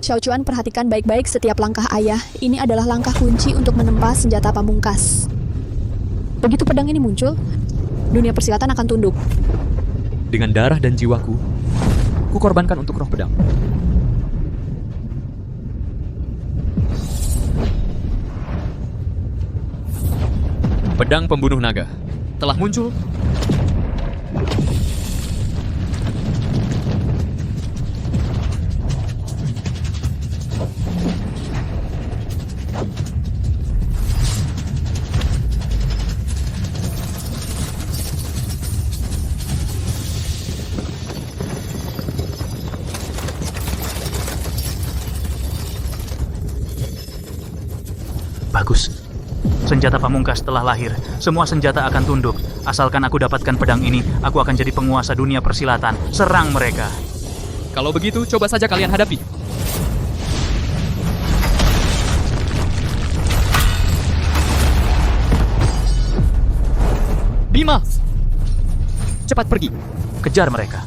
Xiao Chuan, perhatikan baik-baik setiap langkah ayah. Ini adalah langkah kunci untuk menempa senjata pamungkas. Begitu pedang ini muncul, dunia persilatan akan tunduk. Dengan darah dan jiwaku, ku korbankan untuk roh pedang. Pedang pembunuh naga telah muncul. Bagus. Senjata pamungkas telah lahir. Semua senjata akan tunduk. Asalkan aku dapatkan pedang ini, aku akan jadi penguasa dunia persilatan. Serang mereka. Kalau begitu, coba saja kalian hadapi. Bima! Cepat pergi. Kejar mereka.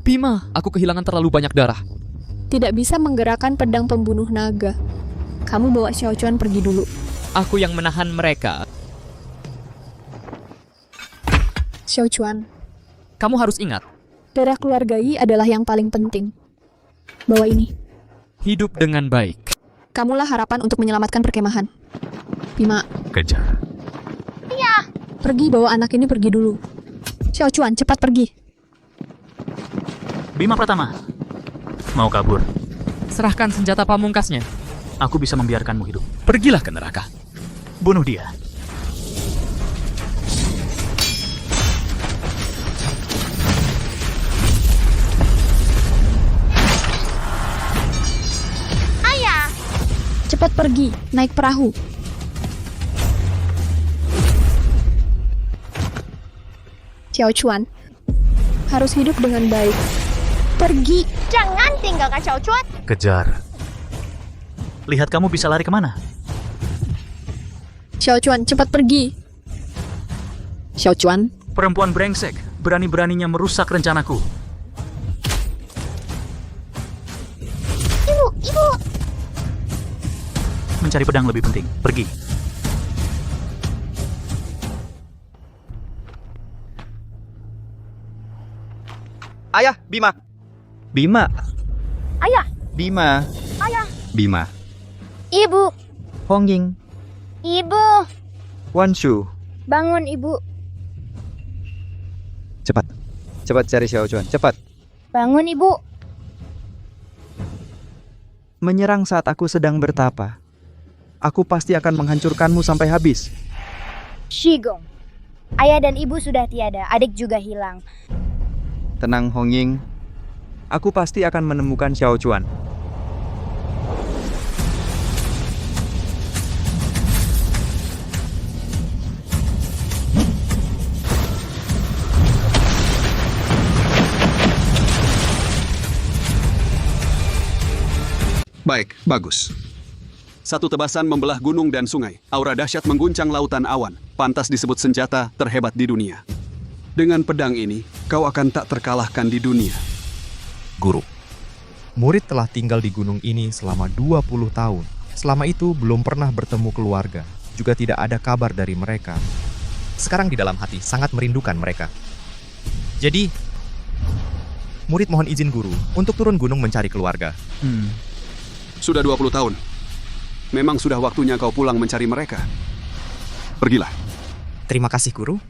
Bima, aku kehilangan terlalu banyak darah. Tidak bisa menggerakkan pedang pembunuh naga. Kamu bawa Xiao Chuan pergi dulu. Aku yang menahan mereka. Xiao Chuan, Kamu harus ingat, darah keluarga Yi adalah yang paling penting. Bawa ini. hidup dengan baik. Kamulah harapan untuk menyelamatkan perkemahan. Bima, Kejar. pergi bawa anak ini pergi dulu. Xiao Chuan, cepat pergi. Bima Pratama. Mau kabur? Serahkan senjata pamungkasnya. Aku bisa membiarkanmu hidup. Pergilah ke neraka. Bunuh dia. Cepat pergi, naik perahu. Xiao Chuan, harus hidup dengan baik. Pergi. Jangan tinggalkan Xiao Chuan. Kejar. Lihat kamu bisa lari kemana? Xiao Chuan, cepat pergi. Xiao Chuan, Perempuan brengsek. Berani-beraninya merusak rencanaku. Ibu. Mencari pedang lebih penting. Pergi. Ayah, Bima. Bima. Ayah. Bima. Ayah. Bima. Ibu. Hongying. Ibu. Wanshu. Bangun, Ibu. Cepat. Cepat cari Xiao Chuan. Cepat. Bangun, Ibu. Menyerang saat aku sedang bertapa. Aku pasti akan menghancurkanmu sampai habis. Shigong. Ayah dan ibu sudah tiada. Adik juga hilang. Tenang, Hongying. Aku pasti akan menemukan Xiao Chuan. Baik, bagus. Satu tebasan membelah gunung dan sungai. Aura dahsyat mengguncang lautan awan. Pantas disebut senjata terhebat di dunia. Dengan pedang ini, kau akan tak terkalahkan di dunia. Guru, murid telah tinggal di gunung ini selama 20 tahun. Selama itu belum pernah bertemu keluarga. Juga tidak ada kabar dari mereka. Sekarang di dalam hati sangat merindukan mereka. Jadi, murid mohon izin guru untuk turun gunung mencari keluarga. Sudah 20 tahun. Memang sudah waktunya kau pulang mencari mereka. Pergilah. Terima kasih guru.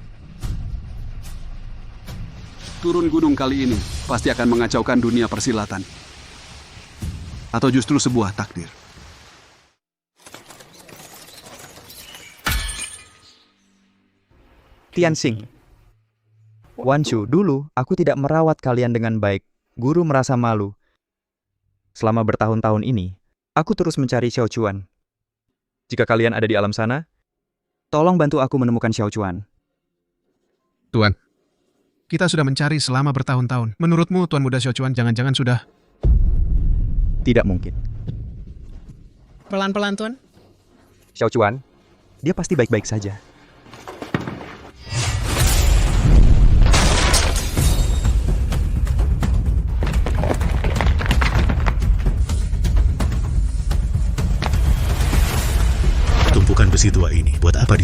Turun gunung kali ini pasti akan mengacaukan dunia persilatan. Atau justru sebuah takdir. Tianxing. Wanshu, dulu aku tidak merawat kalian dengan baik. Guru merasa malu. Selama bertahun-tahun ini, aku terus mencari Xiao Chuan. Jika kalian ada di alam sana, tolong bantu aku menemukan Xiao Chuan. Tuan, kita sudah mencari selama bertahun-tahun. Menurutmu Tuan Muda Xiao Chuan jangan-jangan sudah... Tidak mungkin. Pelan-pelan, Tuan. Xiao Chuan, dia pasti baik-baik saja.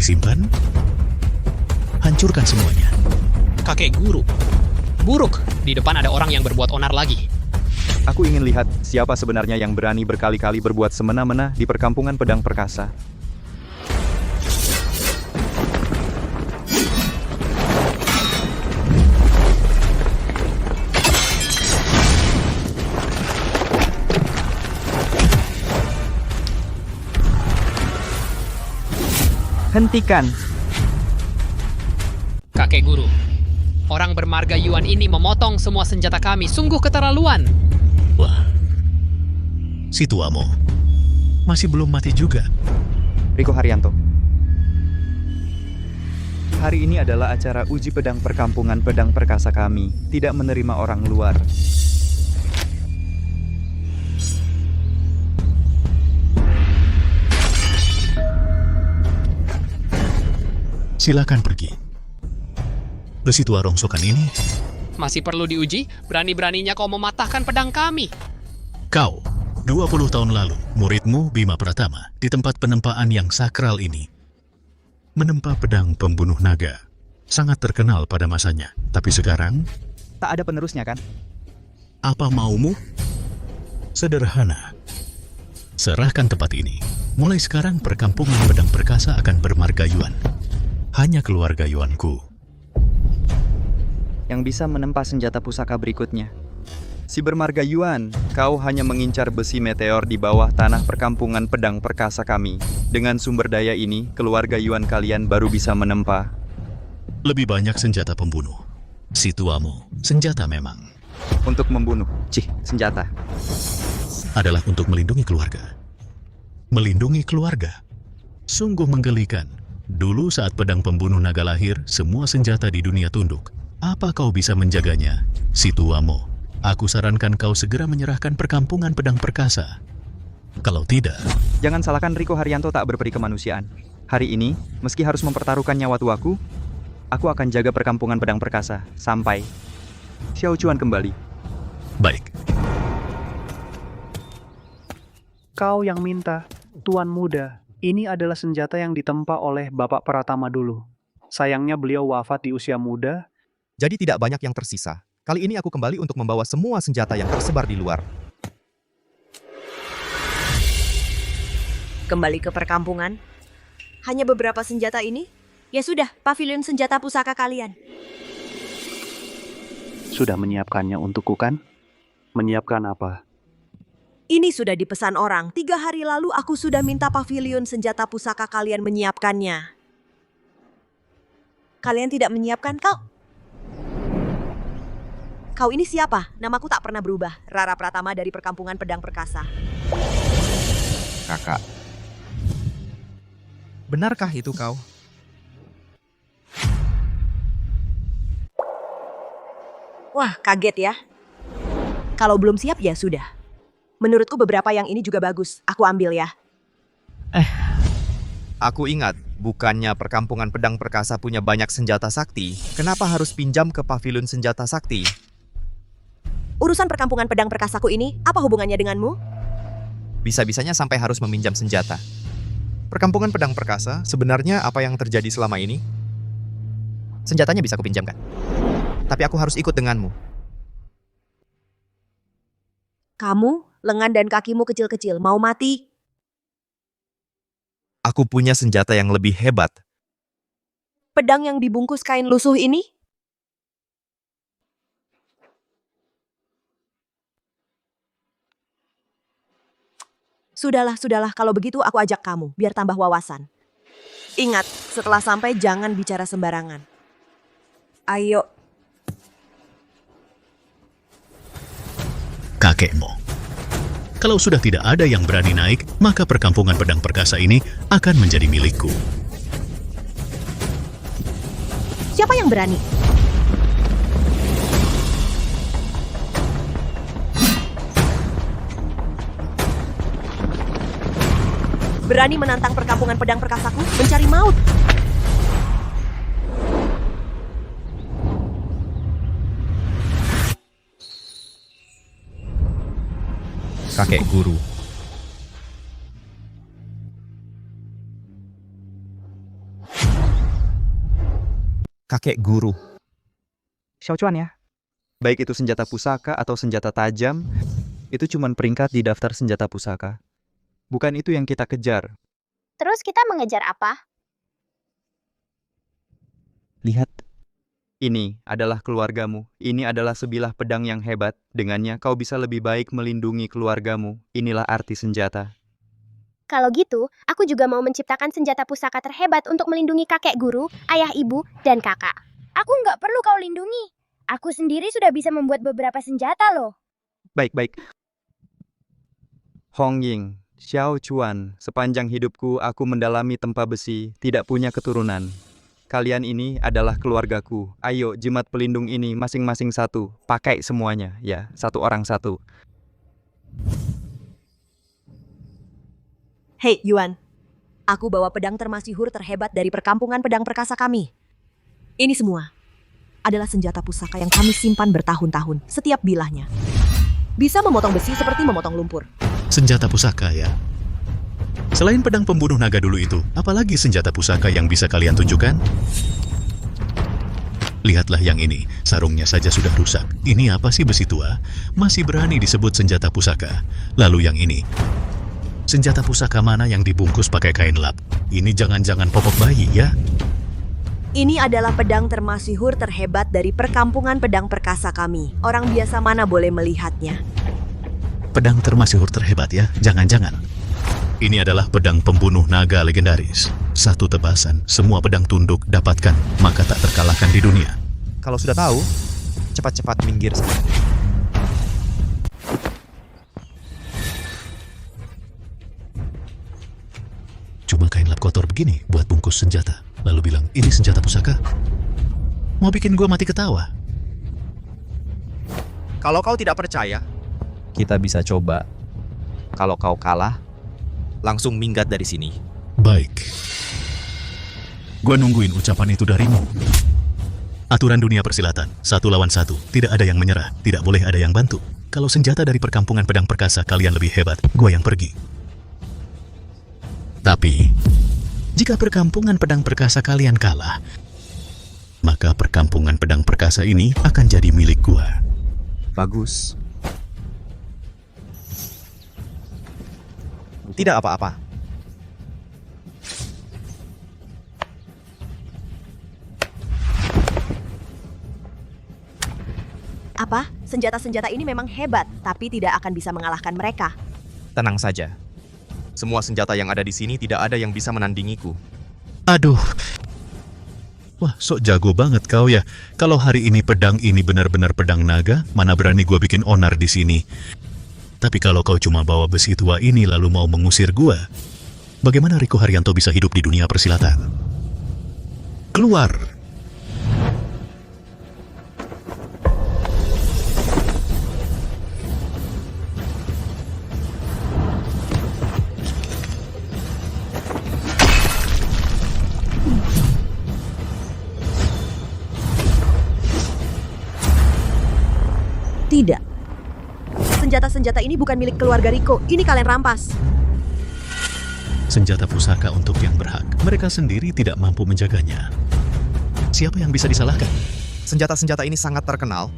disimpan? Hancurkan semuanya. Kakek guru. Buruk, di depan ada orang yang berbuat onar lagi. Aku ingin lihat siapa sebenarnya yang berani berkali-kali berbuat semena-mena di perkampungan pedang perkasa. Hentikan! Kakek guru. Orang bermarga Yuan ini memotong semua senjata kami. Sungguh keterlaluan. Wah, si tuamu masih belum mati juga. Riko Haryanto. Hari ini adalah acara uji pedang perkampungan pedang perkasa kami. Tidak menerima orang luar. Silakan pergi. Besi tua rongsokan ini, Masih perlu diuji? Berani-beraninya kau mematahkan pedang kami. kau, 20 tahun lalu, muridmu Bima Pratama, di tempat penempaan yang sakral ini, menempa pedang pembunuh naga. Sangat terkenal pada masanya. Tapi sekarang, Tak ada penerusnya kan? apa maumu? Sederhana. Serahkan tempat ini. Mulai sekarang perkampungan pedang perkasa akan bermarga Yuan. Hanya keluarga Yuanku. Yang bisa menempa senjata pusaka berikutnya. Si bermarga Yuan, kau hanya mengincar besi meteor di bawah tanah perkampungan pedang perkasa kami. Dengan sumber daya ini, keluarga Yuan kalian baru bisa menempa. Lebih banyak senjata pembunuh. Si tuamu, senjata memang. Untuk membunuh, senjata. Adalah untuk melindungi keluarga. Melindungi keluarga. Sungguh menggelikan. Dulu saat pedang pembunuh naga lahir, semua senjata di dunia tunduk. Apa kau bisa menjaganya? Si tuamu, aku sarankan kau segera menyerahkan perkampungan pedang perkasa. Kalau tidak... Jangan salahkan Riko Haryanto tak berperi kemanusiaan. Hari ini, meski harus mempertaruhkan nyawa tuaku, aku akan jaga perkampungan pedang perkasa sampai Xiao Chuan kembali. Baik. Kau yang minta, Tuan Muda. Ini adalah senjata yang ditempa oleh Bapak Pratama dulu. Sayangnya beliau wafat di usia muda. Jadi tidak banyak yang tersisa. Kali ini aku kembali untuk membawa semua senjata yang tersebar di luar. Kembali ke perkampungan. Hanya beberapa senjata ini? Ya sudah, pavilion senjata pusaka kalian. Sudah menyiapkannya untukku kan? Menyiapkan apa? Ini sudah dipesan orang. 3 hari lalu aku sudah minta pavilion senjata pusaka kalian menyiapkannya. Kalian tidak menyiapkan kau? Kau ini siapa? Namaku tak pernah berubah. Rara Pratama dari perkampungan pedang perkasa. Kakak. Benarkah itu kau? Wah, kaget ya. Kalau belum siap ya sudah. Menurutku beberapa yang ini juga bagus. Aku ambil ya. Aku ingat, bukannya perkampungan pedang perkasa punya banyak senjata sakti. Kenapa harus pinjam ke pavilion senjata sakti? Urusan perkampungan pedang perkasaku ini, apa hubungannya denganmu? Bisa-bisanya sampai harus meminjam senjata. Perkampungan pedang perkasa, sebenarnya apa yang terjadi selama ini? Senjatanya bisa kupinjamkan. Tapi aku harus ikut denganmu. Kamu, lengan dan kakimu kecil-kecil, mau mati? Aku punya senjata yang lebih hebat. Pedang yang dibungkus kain lusuh ini? Sudahlah, kalau begitu aku ajak kamu, biar tambah wawasan. Ingat, setelah sampai jangan bicara sembarangan. Ayo. Kakekmu. Kalau sudah tidak ada yang berani naik, maka perkampungan pedang perkasa ini akan menjadi milikku. Siapa yang berani? Berani menantang perkampungan pedang perkasaku, mencari maut. Kakek guru. Kakek guru. Xiaochuan ya. Baik itu senjata pusaka atau senjata tajam, itu cuman peringkat di daftar senjata pusaka. Bukan itu yang kita kejar. Terus kita mengejar apa? Lihat. Ini adalah keluargamu. Ini adalah sebilah pedang yang hebat. Dengannya kau bisa lebih baik melindungi keluargamu. Inilah arti senjata. Kalau gitu, aku juga mau menciptakan senjata pusaka terhebat untuk melindungi kakek guru, ayah ibu, dan kakak. Aku nggak perlu kau lindungi. Aku sendiri sudah bisa membuat beberapa senjata loh. Baik-baik. Hong Ying, Xiao Chuan, sepanjang hidupku aku mendalami tempa besi, tidak punya keturunan. Kalian ini adalah keluargaku. Ayo, jimat pelindung ini masing-masing satu. Pakai semuanya, ya. Satu orang satu. Hei, Yuan. Aku bawa pedang termasyhur terhebat dari perkampungan pedang perkasa kami. Ini semua adalah senjata pusaka yang kami simpan bertahun-tahun, setiap bilahnya. Bisa memotong besi seperti memotong lumpur. Senjata pusaka ya. Selain pedang pembunuh naga dulu itu, apalagi senjata pusaka yang bisa kalian tunjukkan? Lihatlah yang ini, sarungnya saja sudah rusak. Ini apa sih besi tua? Masih berani disebut senjata pusaka. Lalu yang ini, senjata pusaka mana yang dibungkus pakai kain lap? Ini jangan-jangan popok bayi ya? Ini adalah pedang termasyhur terhebat dari perkampungan pedang perkasa kami. Orang biasa mana boleh melihatnya? Pedang termasyhur terhebat ya? Jangan-jangan. Ini adalah pedang pembunuh naga legendaris. Satu tebasan, semua pedang tunduk dapatkan, maka tak terkalahkan di dunia. Kalau sudah tahu, cepat-cepat minggir saja. Cuma kain lap kotor begini buat bungkus senjata. Lalu bilang, ini senjata pusaka? Mau bikin gua mati ketawa? Kalau kau tidak percaya, kita bisa coba. Kalau kau kalah, langsung minggat dari sini. Baik. Gua nungguin ucapan itu darimu. Aturan dunia persilatan, 1 lawan 1. Tidak ada yang menyerah, tidak boleh ada yang bantu. Kalau senjata dari perkampungan pedang perkasa kalian lebih hebat, gua yang pergi. Tapi, jika perkampungan pedang perkasa kalian kalah, maka perkampungan pedang perkasa ini akan jadi milik gua. Bagus. Tidak apa-apa. Apa? Senjata-senjata ini memang hebat, tapi tidak akan bisa mengalahkan mereka. Tenang saja. Semua senjata yang ada di sini tidak ada yang bisa menandingiku. Aduh. Wah, sok jago banget kau ya. Kalau hari ini pedang ini benar-benar pedang naga, mana berani gua bikin onar di sini. Tapi kalau kau cuma bawa besi tua ini lalu mau mengusir gua, bagaimana Riko Haryanto bisa hidup di dunia persilatan? Keluar! Tidak. Senjata-senjata ini bukan milik keluarga Riko. Ini kalian rampas. Senjata pusaka untuk yang berhak. Mereka sendiri tidak mampu menjaganya. Siapa yang bisa disalahkan? Senjata-senjata ini sangat terkenal.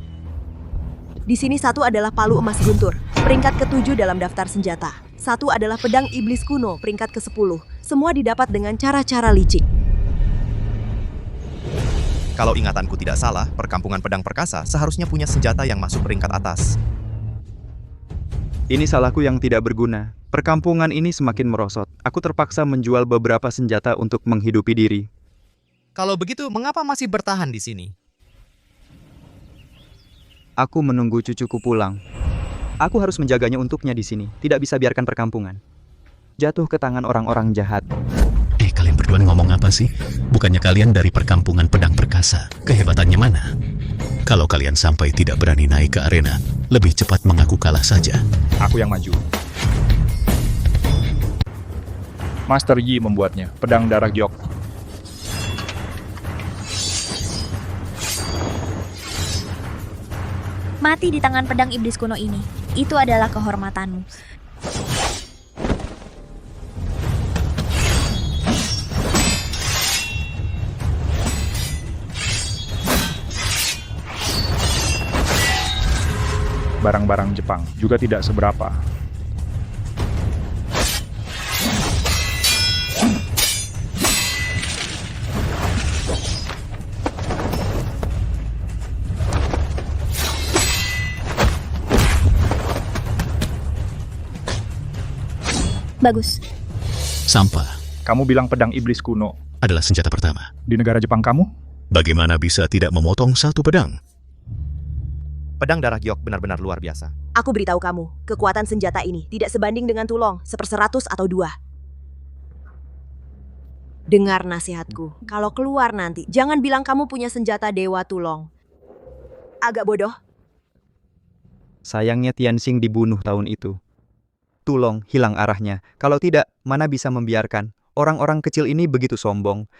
Di sini satu adalah palu emas guntur, peringkat ke-7 dalam daftar senjata. Satu adalah pedang iblis kuno, peringkat ke-10. Semua didapat dengan cara-cara licik. Kalau ingatanku tidak salah, perkampungan pedang perkasa seharusnya punya senjata yang masuk peringkat atas. Ini salahku yang tidak berguna. Perkampungan ini semakin merosot. Aku terpaksa menjual beberapa senjata untuk menghidupi diri. Kalau begitu, mengapa masih bertahan di sini? Aku menunggu cucuku pulang. Aku harus menjaganya untuknya di sini. Tidak bisa biarkan perkampungan jatuh ke tangan orang-orang jahat. Kalian berdua ngomong apa sih? Bukannya kalian dari perkampungan pedang perkasa. Kehebatannya mana? Kalau kalian sampai tidak berani naik ke arena, lebih cepat mengaku kalah saja. Aku yang maju. Master Yi membuatnya, pedang darah giok. Mati di tangan pedang iblis kuno ini. Itu adalah kehormatanmu. barang-barang Jepang juga tidak seberapa. Bagus. Sampah Kamu bilang pedang iblis kuno. adalah senjata pertama. Di negara Jepang kamu? Bagaimana bisa tidak memotong satu pedang? Pedang darah giok benar-benar luar biasa. Aku beritahu kamu, kekuatan senjata ini tidak sebanding dengan tulong, 1/100 atau 2. Dengar nasihatku, kalau keluar nanti, jangan bilang kamu punya senjata dewa tulong. Agak bodoh. Sayangnya Tianxing dibunuh tahun itu. Tulong hilang arahnya. Kalau tidak, mana bisa membiarkan orang-orang kecil ini begitu sombong.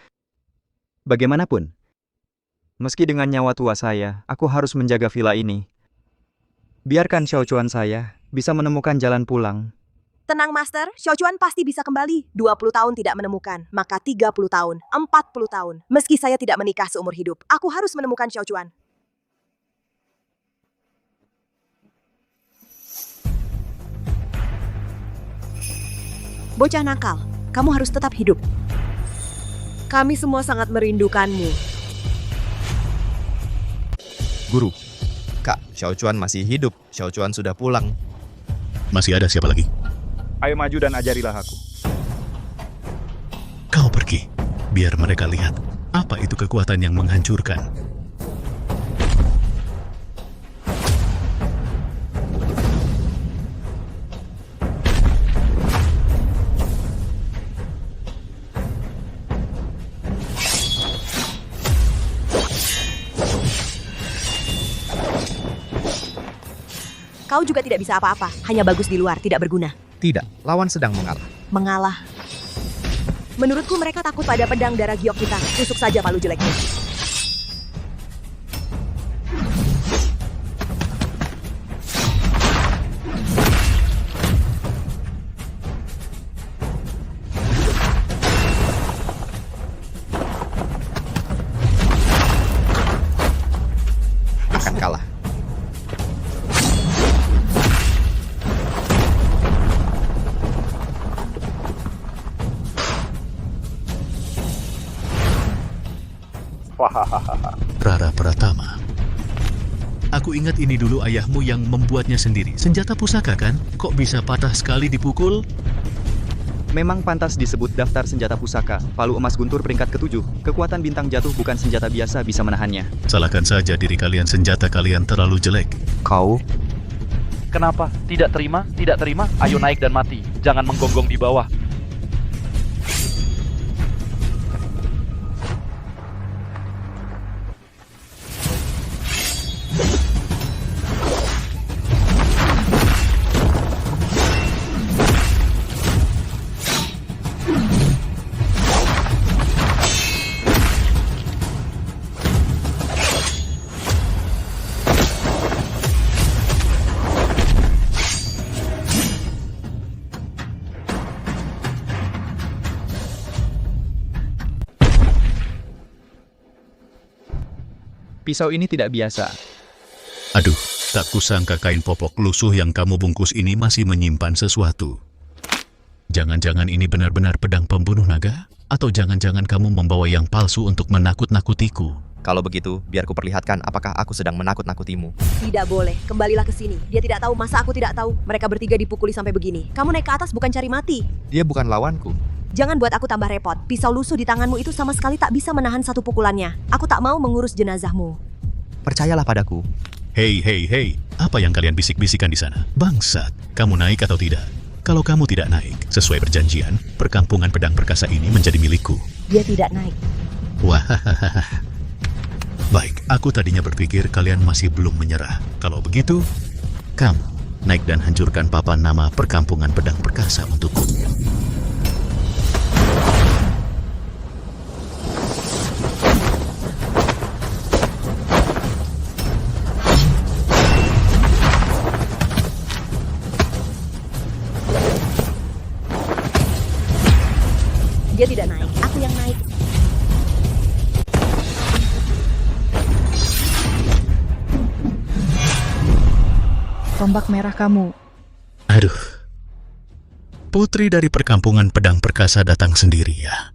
Bagaimanapun, meski dengan nyawa tua saya, aku harus menjaga villa ini. Biarkan Xiaochuan saya bisa menemukan jalan pulang. Tenang, Master. Xiaochuan pasti bisa kembali. 20 tahun tidak menemukan, maka 30 tahun, 40 tahun. Meski saya tidak menikah seumur hidup, aku harus menemukan Xiaochuan. Bocah nakal, kamu harus tetap hidup. Kami semua sangat merindukanmu. Guru, Kak, Xiaochuan masih hidup. Xiaochuan sudah pulang. Masih ada siapa lagi? Ayo maju dan ajarilah aku. Kau pergi, biar mereka lihat apa itu kekuatan yang menghancurkan. Kau juga tidak bisa apa-apa, hanya bagus di luar, tidak berguna. Tidak, lawan sedang mengalah. Mengalah. Menurutku mereka takut pada pedang darah giok kita. Tusuk saja palu jeleknya. Akan kalah. Rara Pratama. Aku ingat ini dulu ayahmu yang membuatnya sendiri. Senjata pusaka kan? Kok bisa patah sekali dipukul? Memang pantas disebut daftar senjata pusaka. Palu emas guntur peringkat ke-7. Kekuatan bintang jatuh bukan senjata biasa bisa menahannya. Salahkan saja diri kalian, senjata kalian terlalu jelek. Kau? Kenapa? Tidak terima? Tidak terima? Ayo naik dan mati. Jangan menggonggong di bawah. Pisau ini tidak biasa. Aduh, tak kusangka kain popok lusuh yang kamu bungkus ini masih menyimpan sesuatu. Jangan-jangan ini benar-benar pedang pembunuh naga? Atau jangan-jangan kamu membawa yang palsu untuk menakut-nakutiku? Kalau begitu, biar ku perlihatkan apakah aku sedang menakut-nakutimu. Tidak boleh, kembalilah ke sini. Dia tidak tahu, masa aku tidak tahu? Mereka bertiga dipukuli sampai begini. Kamu naik ke atas bukan cari mati. Dia bukan lawanku. Jangan buat aku tambah repot. Pisau lusuh di tanganmu itu sama sekali tak bisa menahan satu pukulannya. Aku tak mau mengurus jenazahmu. Percayalah padaku. Hei, hei, hei. Apa yang kalian bisik-bisikan di sana? Bangsat, kamu naik atau tidak? Kalau kamu tidak naik, sesuai perjanjian, perkampungan pedang perkasa ini menjadi milikku. Dia tidak naik. Wah, baik, aku tadinya berpikir kalian masih belum menyerah. Kalau begitu, kamu naik dan hancurkan papan nama perkampungan pedang perkasa untukku. Dia tidak naik, aku yang naik. tombak merah kamu. Aduh. Putri dari perkampungan pedang perkasa datang sendiri ya.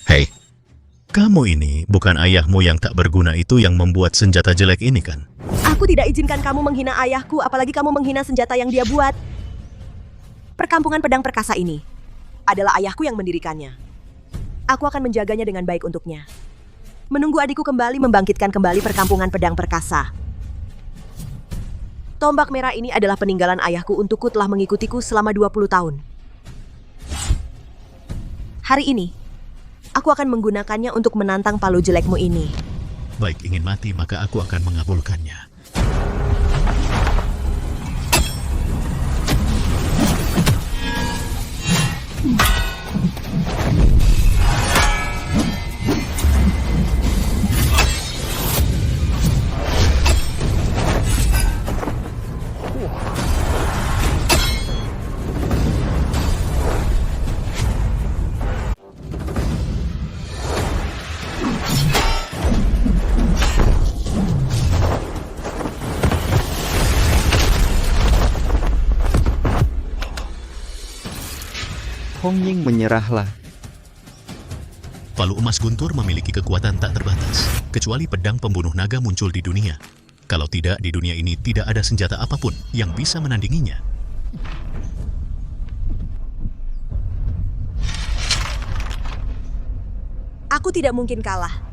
Hei, kamu ini bukan ayahmu yang tak berguna itu yang membuat senjata jelek ini kan? Aku tidak izinkan kamu menghina ayahku, apalagi kamu menghina senjata yang dia buat. Perkampungan pedang perkasa ini adalah ayahku yang mendirikannya. Aku akan menjaganya dengan baik untuknya. Menunggu adikku kembali membangkitkan kembali perkampungan pedang perkasa. Tombak merah ini adalah peninggalan ayahku untukku telah mengikutiku selama 20 tahun. Hari ini, aku akan menggunakannya untuk menantang palu jelekmu ini. Baik, ingin mati maka aku akan mengabulkannya. Hong Ying menyerahlah. Palu emas guntur memiliki kekuatan tak terbatas, kecuali pedang pembunuh naga muncul di dunia. Kalau tidak, di dunia ini tidak ada senjata apapun yang bisa menandinginya. Aku tidak mungkin kalah.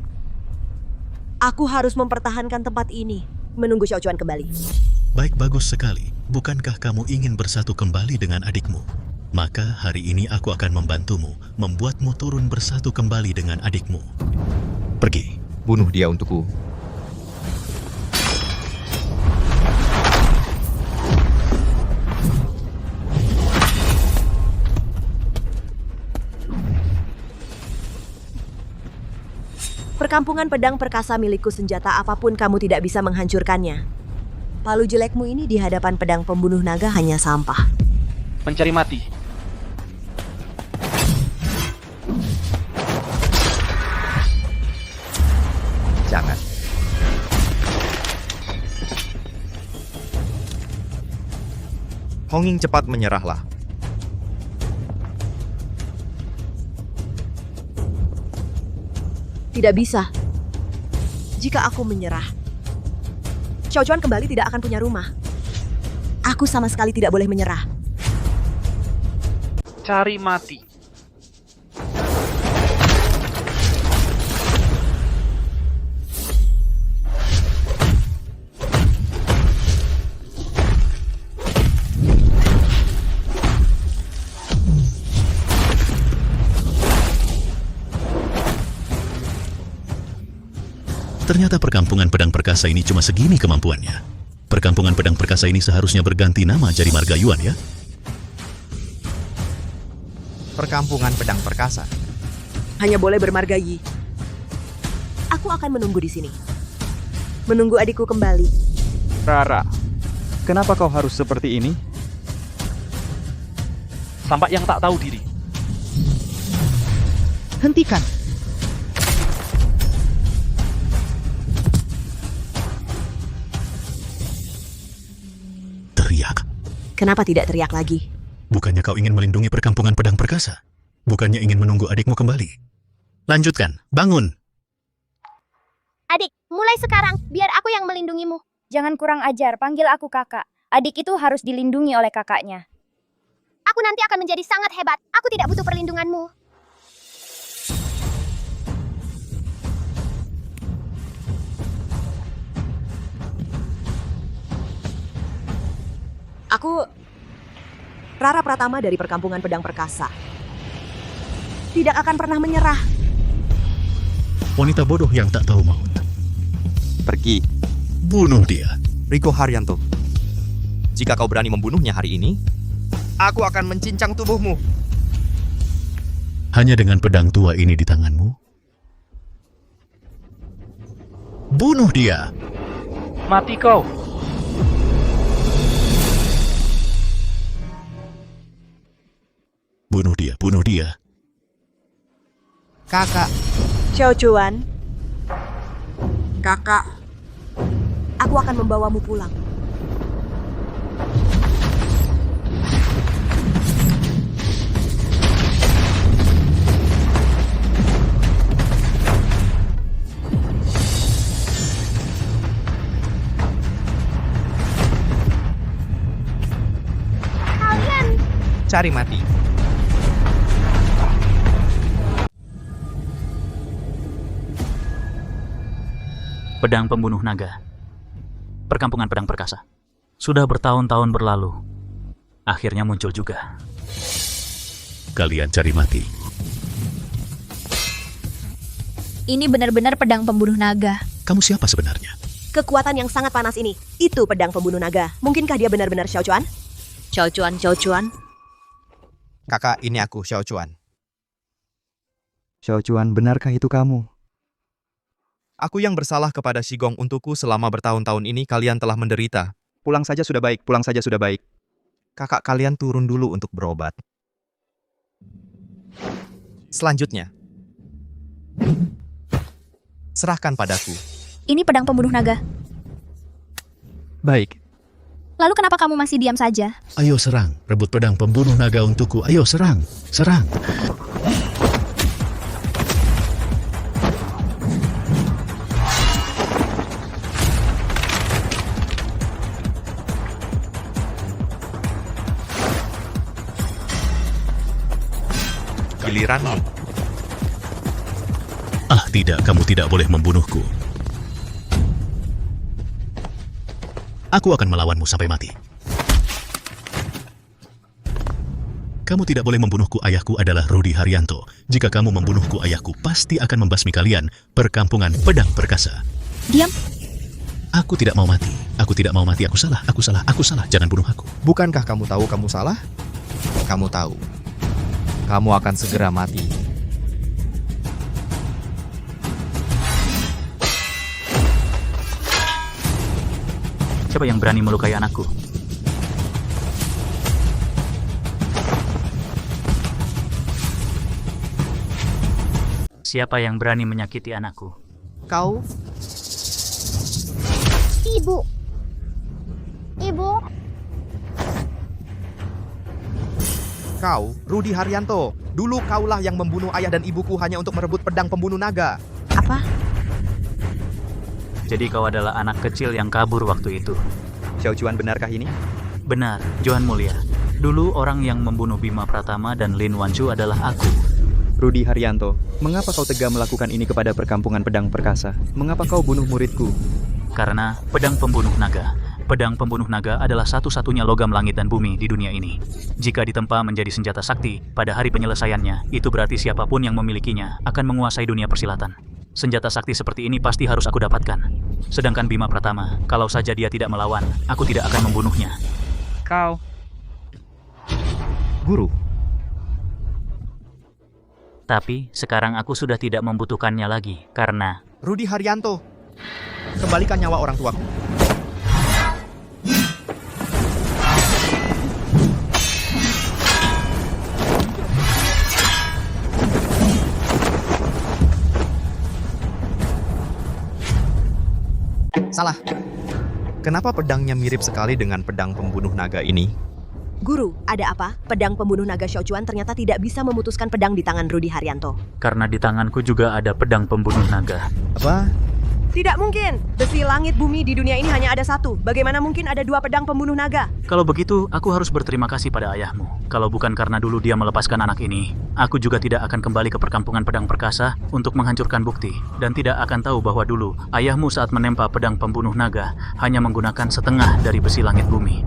Aku harus mempertahankan tempat ini, menunggu Xiaochuan kembali. Baik, bagus sekali. Bukankah kamu ingin bersatu kembali dengan adikmu? Maka hari ini aku akan membantumu, membuatmu turun bersatu kembali dengan adikmu. Pergi. Bunuh dia untukku. Perkampungan pedang perkasa milikku, senjata apapun kamu tidak bisa menghancurkannya. Palu jelekmu ini di hadapan pedang pembunuh naga hanya sampah. Mencari mati. Jangan. Hong Ying, cepat menyerahlah. Tidak bisa. Jika aku menyerah, Xiaochuan kembali tidak akan punya rumah. Aku sama sekali tidak boleh menyerah. Cari mati. Ternyata perkampungan pedang perkasa ini cuma segini kemampuannya. Perkampungan pedang perkasa ini seharusnya berganti nama jadi Marga Yuan ya. Perkampungan pedang perkasa. Hanya boleh bermarga Yi. Aku akan menunggu di sini. Menunggu adikku kembali. Rara, kenapa kau harus seperti ini? Sampai yang tak tahu diri. Hentikan. Teriak. Kenapa tidak teriak lagi? Bukannya kau ingin melindungi perkampungan pedang perkasa? Bukannya ingin menunggu adikmu kembali? Lanjutkan, bangun! Adik, mulai sekarang, biar aku yang melindungimu. Jangan kurang ajar, panggil aku kakak. Adik itu harus dilindungi oleh kakaknya. Aku nanti akan menjadi sangat hebat. Aku tidak butuh perlindunganmu. Aku Rara Pratama dari perkampungan pedang perkasa. Tidak akan pernah menyerah. Wanita bodoh yang tak tahu maut. Pergi. Bunuh dia. Riko Haryanto. Jika kau berani membunuhnya hari ini, aku akan mencincang tubuhmu. Hanya dengan pedang tua ini di tanganmu? Bunuh dia. Mati kau. Bunuh dia, bunuh dia. Kakak. Xiaochuan. Kakak. Aku akan membawamu pulang. Cari mati. Pedang pembunuh naga. Perkampungan pedang perkasa. Sudah bertahun-tahun berlalu. Akhirnya muncul juga. Kalian cari mati. Ini benar-benar pedang pembunuh naga. Kamu siapa sebenarnya? Kekuatan yang sangat panas ini, itu pedang pembunuh naga. Mungkinkah dia benar-benar Xiao Chuan? Xiao Chuan. Kakak, ini aku, Xiao Chuan. Xiao Chuan, benarkah itu kamu? Aku yang bersalah kepada Shigong untukku selama bertahun-tahun ini kalian telah menderita. Pulang saja sudah baik, pulang saja sudah baik. Kakak kalian turun dulu untuk berobat. Selanjutnya, serahkan padaku. Ini pedang pembunuh naga. Baik. Lalu kenapa kamu masih diam saja? Ayo serang, rebut pedang pembunuh naga untukku. Ayo serang, serang. Giliranmu. Ah tidak, kamu tidak boleh membunuhku. Aku akan melawanmu sampai mati. Kamu tidak boleh membunuhku, ayahku adalah Rudi Haryanto. Jika kamu membunuhku, ayahku pasti akan membasmi kalian. Perkampungan pedang perkasa. Diam. Aku tidak mau mati. Aku tidak mau mati. Aku salah, aku salah, aku salah. Jangan bunuh aku. Bukankah kamu tahu kamu salah? Kamu tahu. Kamu akan segera mati. Siapa yang berani melukai anakku? Siapa yang berani menyakiti anakku? Kau? Ibu. Ibu. Kau, Rudi Haryanto. Dulu kaulah yang membunuh ayah dan ibuku hanya untuk merebut pedang pembunuh naga. Apa? Jadi kau adalah anak kecil yang kabur waktu itu. Xiao Chuan, benarkah ini? Benar, Johan Mulia. Dulu orang yang membunuh Bima Pratama dan Lin Wanchu adalah aku. Rudi Haryanto, mengapa kau tega melakukan ini kepada perkampungan pedang perkasa? Mengapa kau bunuh muridku? Karena pedang pembunuh naga. Pedang pembunuh naga adalah satu-satunya logam langit dan bumi di dunia ini. Jika ditempa menjadi senjata sakti, pada hari penyelesaiannya, itu berarti siapapun yang memilikinya akan menguasai dunia persilatan. Senjata sakti seperti ini pasti harus aku dapatkan. Sedangkan Bima Pratama, kalau saja dia tidak melawan, aku tidak akan membunuhnya. Kau. Guru. Tapi sekarang aku sudah tidak membutuhkannya lagi, karena... Rudi Haryanto, kembalikan nyawa orang tuaku. Salah. Kenapa pedangnya mirip sekali dengan pedang pembunuh naga ini? Guru, ada apa? Pedang pembunuh naga Xiao Chuan ternyata tidak bisa memutuskan pedang di tangan Rudi Haryanto. Karena di tanganku juga ada pedang pembunuh naga. Apa? Tidak mungkin! Besi langit bumi di dunia ini hanya ada satu. Bagaimana mungkin ada dua pedang pembunuh naga? Kalau begitu, aku harus berterima kasih pada ayahmu. Kalau bukan karena dulu dia melepaskan anak ini, aku juga tidak akan kembali ke perkampungan pedang perkasa untuk menghancurkan bukti. Dan tidak akan tahu bahwa dulu, ayahmu saat menempa pedang pembunuh naga hanya menggunakan setengah dari besi langit bumi.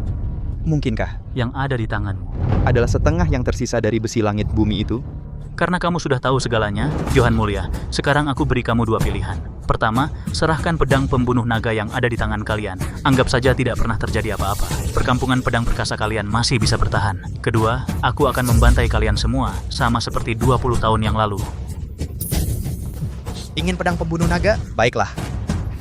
Mungkinkah Yang ada di tanganmu adalah setengah yang tersisa dari besi langit bumi itu? Karena kamu sudah tahu segalanya, Johan Mulia, sekarang aku beri kamu dua pilihan. Pertama, serahkan pedang pembunuh naga yang ada di tangan kalian. Anggap saja tidak pernah terjadi apa-apa. Perkampungan pedang perkasa kalian masih bisa bertahan. Kedua, aku akan membantai kalian semua, sama seperti 20 tahun yang lalu. Ingin pedang pembunuh naga? Baiklah.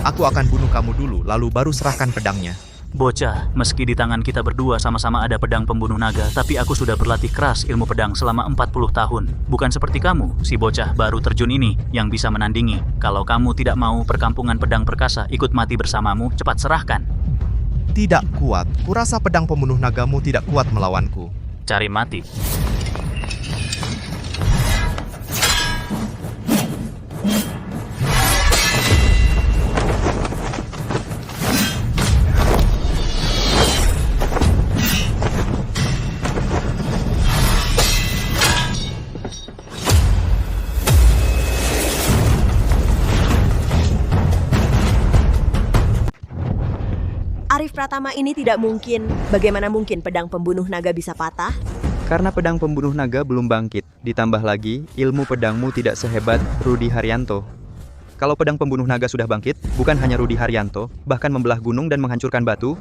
Aku akan bunuh kamu dulu, lalu baru serahkan pedangnya. Bocah, meski di tangan kita berdua sama-sama ada pedang pembunuh naga, tapi aku sudah berlatih keras ilmu pedang selama 40 tahun. Bukan seperti kamu, si bocah baru terjun ini, yang bisa menandingi. Kalau kamu tidak mau perkampungan pedang perkasa ikut mati bersamamu, cepat serahkan. Tidak kuat. Kurasa pedang pembunuh nagamu tidak kuat melawanku. Cari mati. Arif Pratama ini tidak mungkin. Bagaimana mungkin pedang pembunuh naga bisa patah? Karena pedang pembunuh naga belum bangkit. Ditambah lagi, ilmu pedangmu tidak sehebat Rudi Haryanto. Kalau pedang pembunuh naga sudah bangkit, bukan hanya Rudi Haryanto, bahkan membelah gunung dan menghancurkan batu,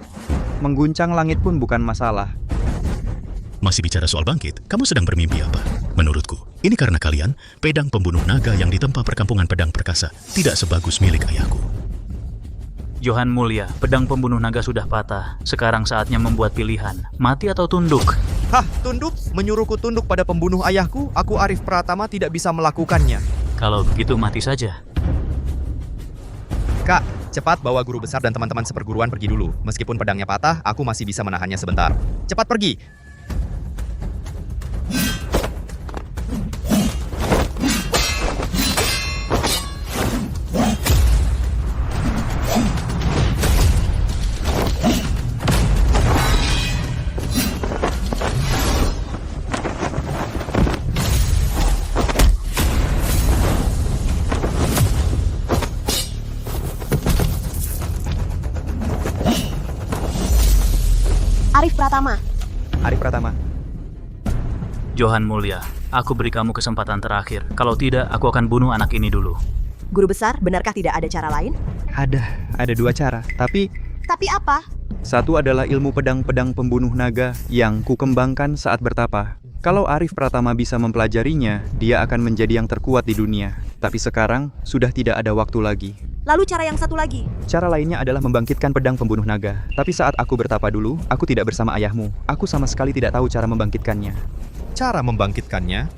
mengguncang langit pun bukan masalah. Masih bicara soal bangkit, kamu sedang bermimpi apa? Menurutku, ini karena kalian, pedang pembunuh naga yang ditempa perkampungan pedang perkasa tidak sebagus milik ayahku. Johan Mulia, pedang pembunuh naga sudah patah. Sekarang saatnya membuat pilihan, mati atau tunduk. Hah, tunduk? Menyuruhku tunduk pada pembunuh ayahku? Aku Arif Pratama tidak bisa melakukannya. Kalau begitu mati saja. Kak, cepat bawa guru besar dan teman-teman seperguruan pergi dulu. Meskipun pedangnya patah, aku masih bisa menahannya sebentar. Cepat pergi! Arif Pratama. Arif Pratama. Johan Mulia, aku beri kamu kesempatan terakhir. Kalau tidak, aku akan bunuh anak ini dulu. Guru besar, benarkah tidak ada cara lain? Ada dua cara, tapi Tapi apa? satu adalah ilmu pedang-pedang pembunuh naga yang kukembangkan saat bertapa. Kalau Arif Pratama bisa mempelajarinya, dia akan menjadi yang terkuat di dunia. Tapi sekarang, sudah tidak ada waktu lagi. Lalu cara yang satu lagi? Cara lainnya adalah membangkitkan pedang pembunuh naga. Tapi saat aku bertapa dulu, aku tidak bersama ayahmu. Aku sama sekali tidak tahu cara membangkitkannya. Cara membangkitkannya?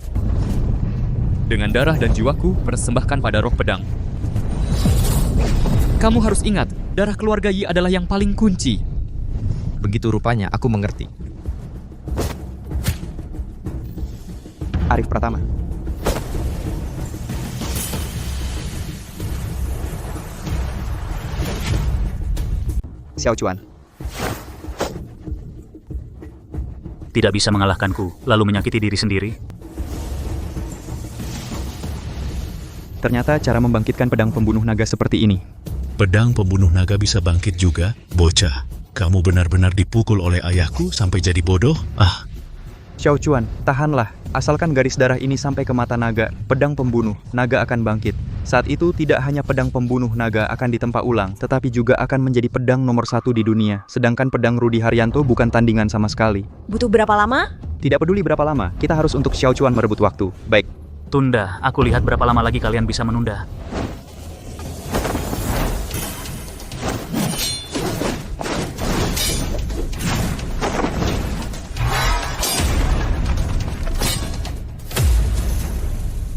Dengan darah dan jiwaku persembahkan pada roh pedang. Kamu harus ingat, darah keluarga Yi adalah yang paling kunci. Begitu rupanya, aku mengerti. Arif Pratama. Xiao Chuan. Tidak bisa mengalahkanku, lalu menyakiti diri sendiri. Ternyata cara membangkitkan pedang pembunuh naga seperti ini. Pedang pembunuh naga bisa bangkit juga, bocah. Kamu benar-benar dipukul oleh ayahku sampai jadi bodoh? Ah, Xiao Chuan, tahanlah. Asalkan garis darah ini sampai ke mata naga, pedang pembunuh naga akan bangkit. Saat itu tidak hanya pedang pembunuh naga akan ditempa ulang, tetapi juga akan menjadi pedang nomor 1 di dunia. Sedangkan pedang Rudi Haryanto bukan tandingan sama sekali. Butuh berapa lama? Tidak peduli berapa lama, kita harus untuk Xiao Chuan merebut waktu. Baik. Tunda, aku lihat berapa lama lagi kalian bisa menunda.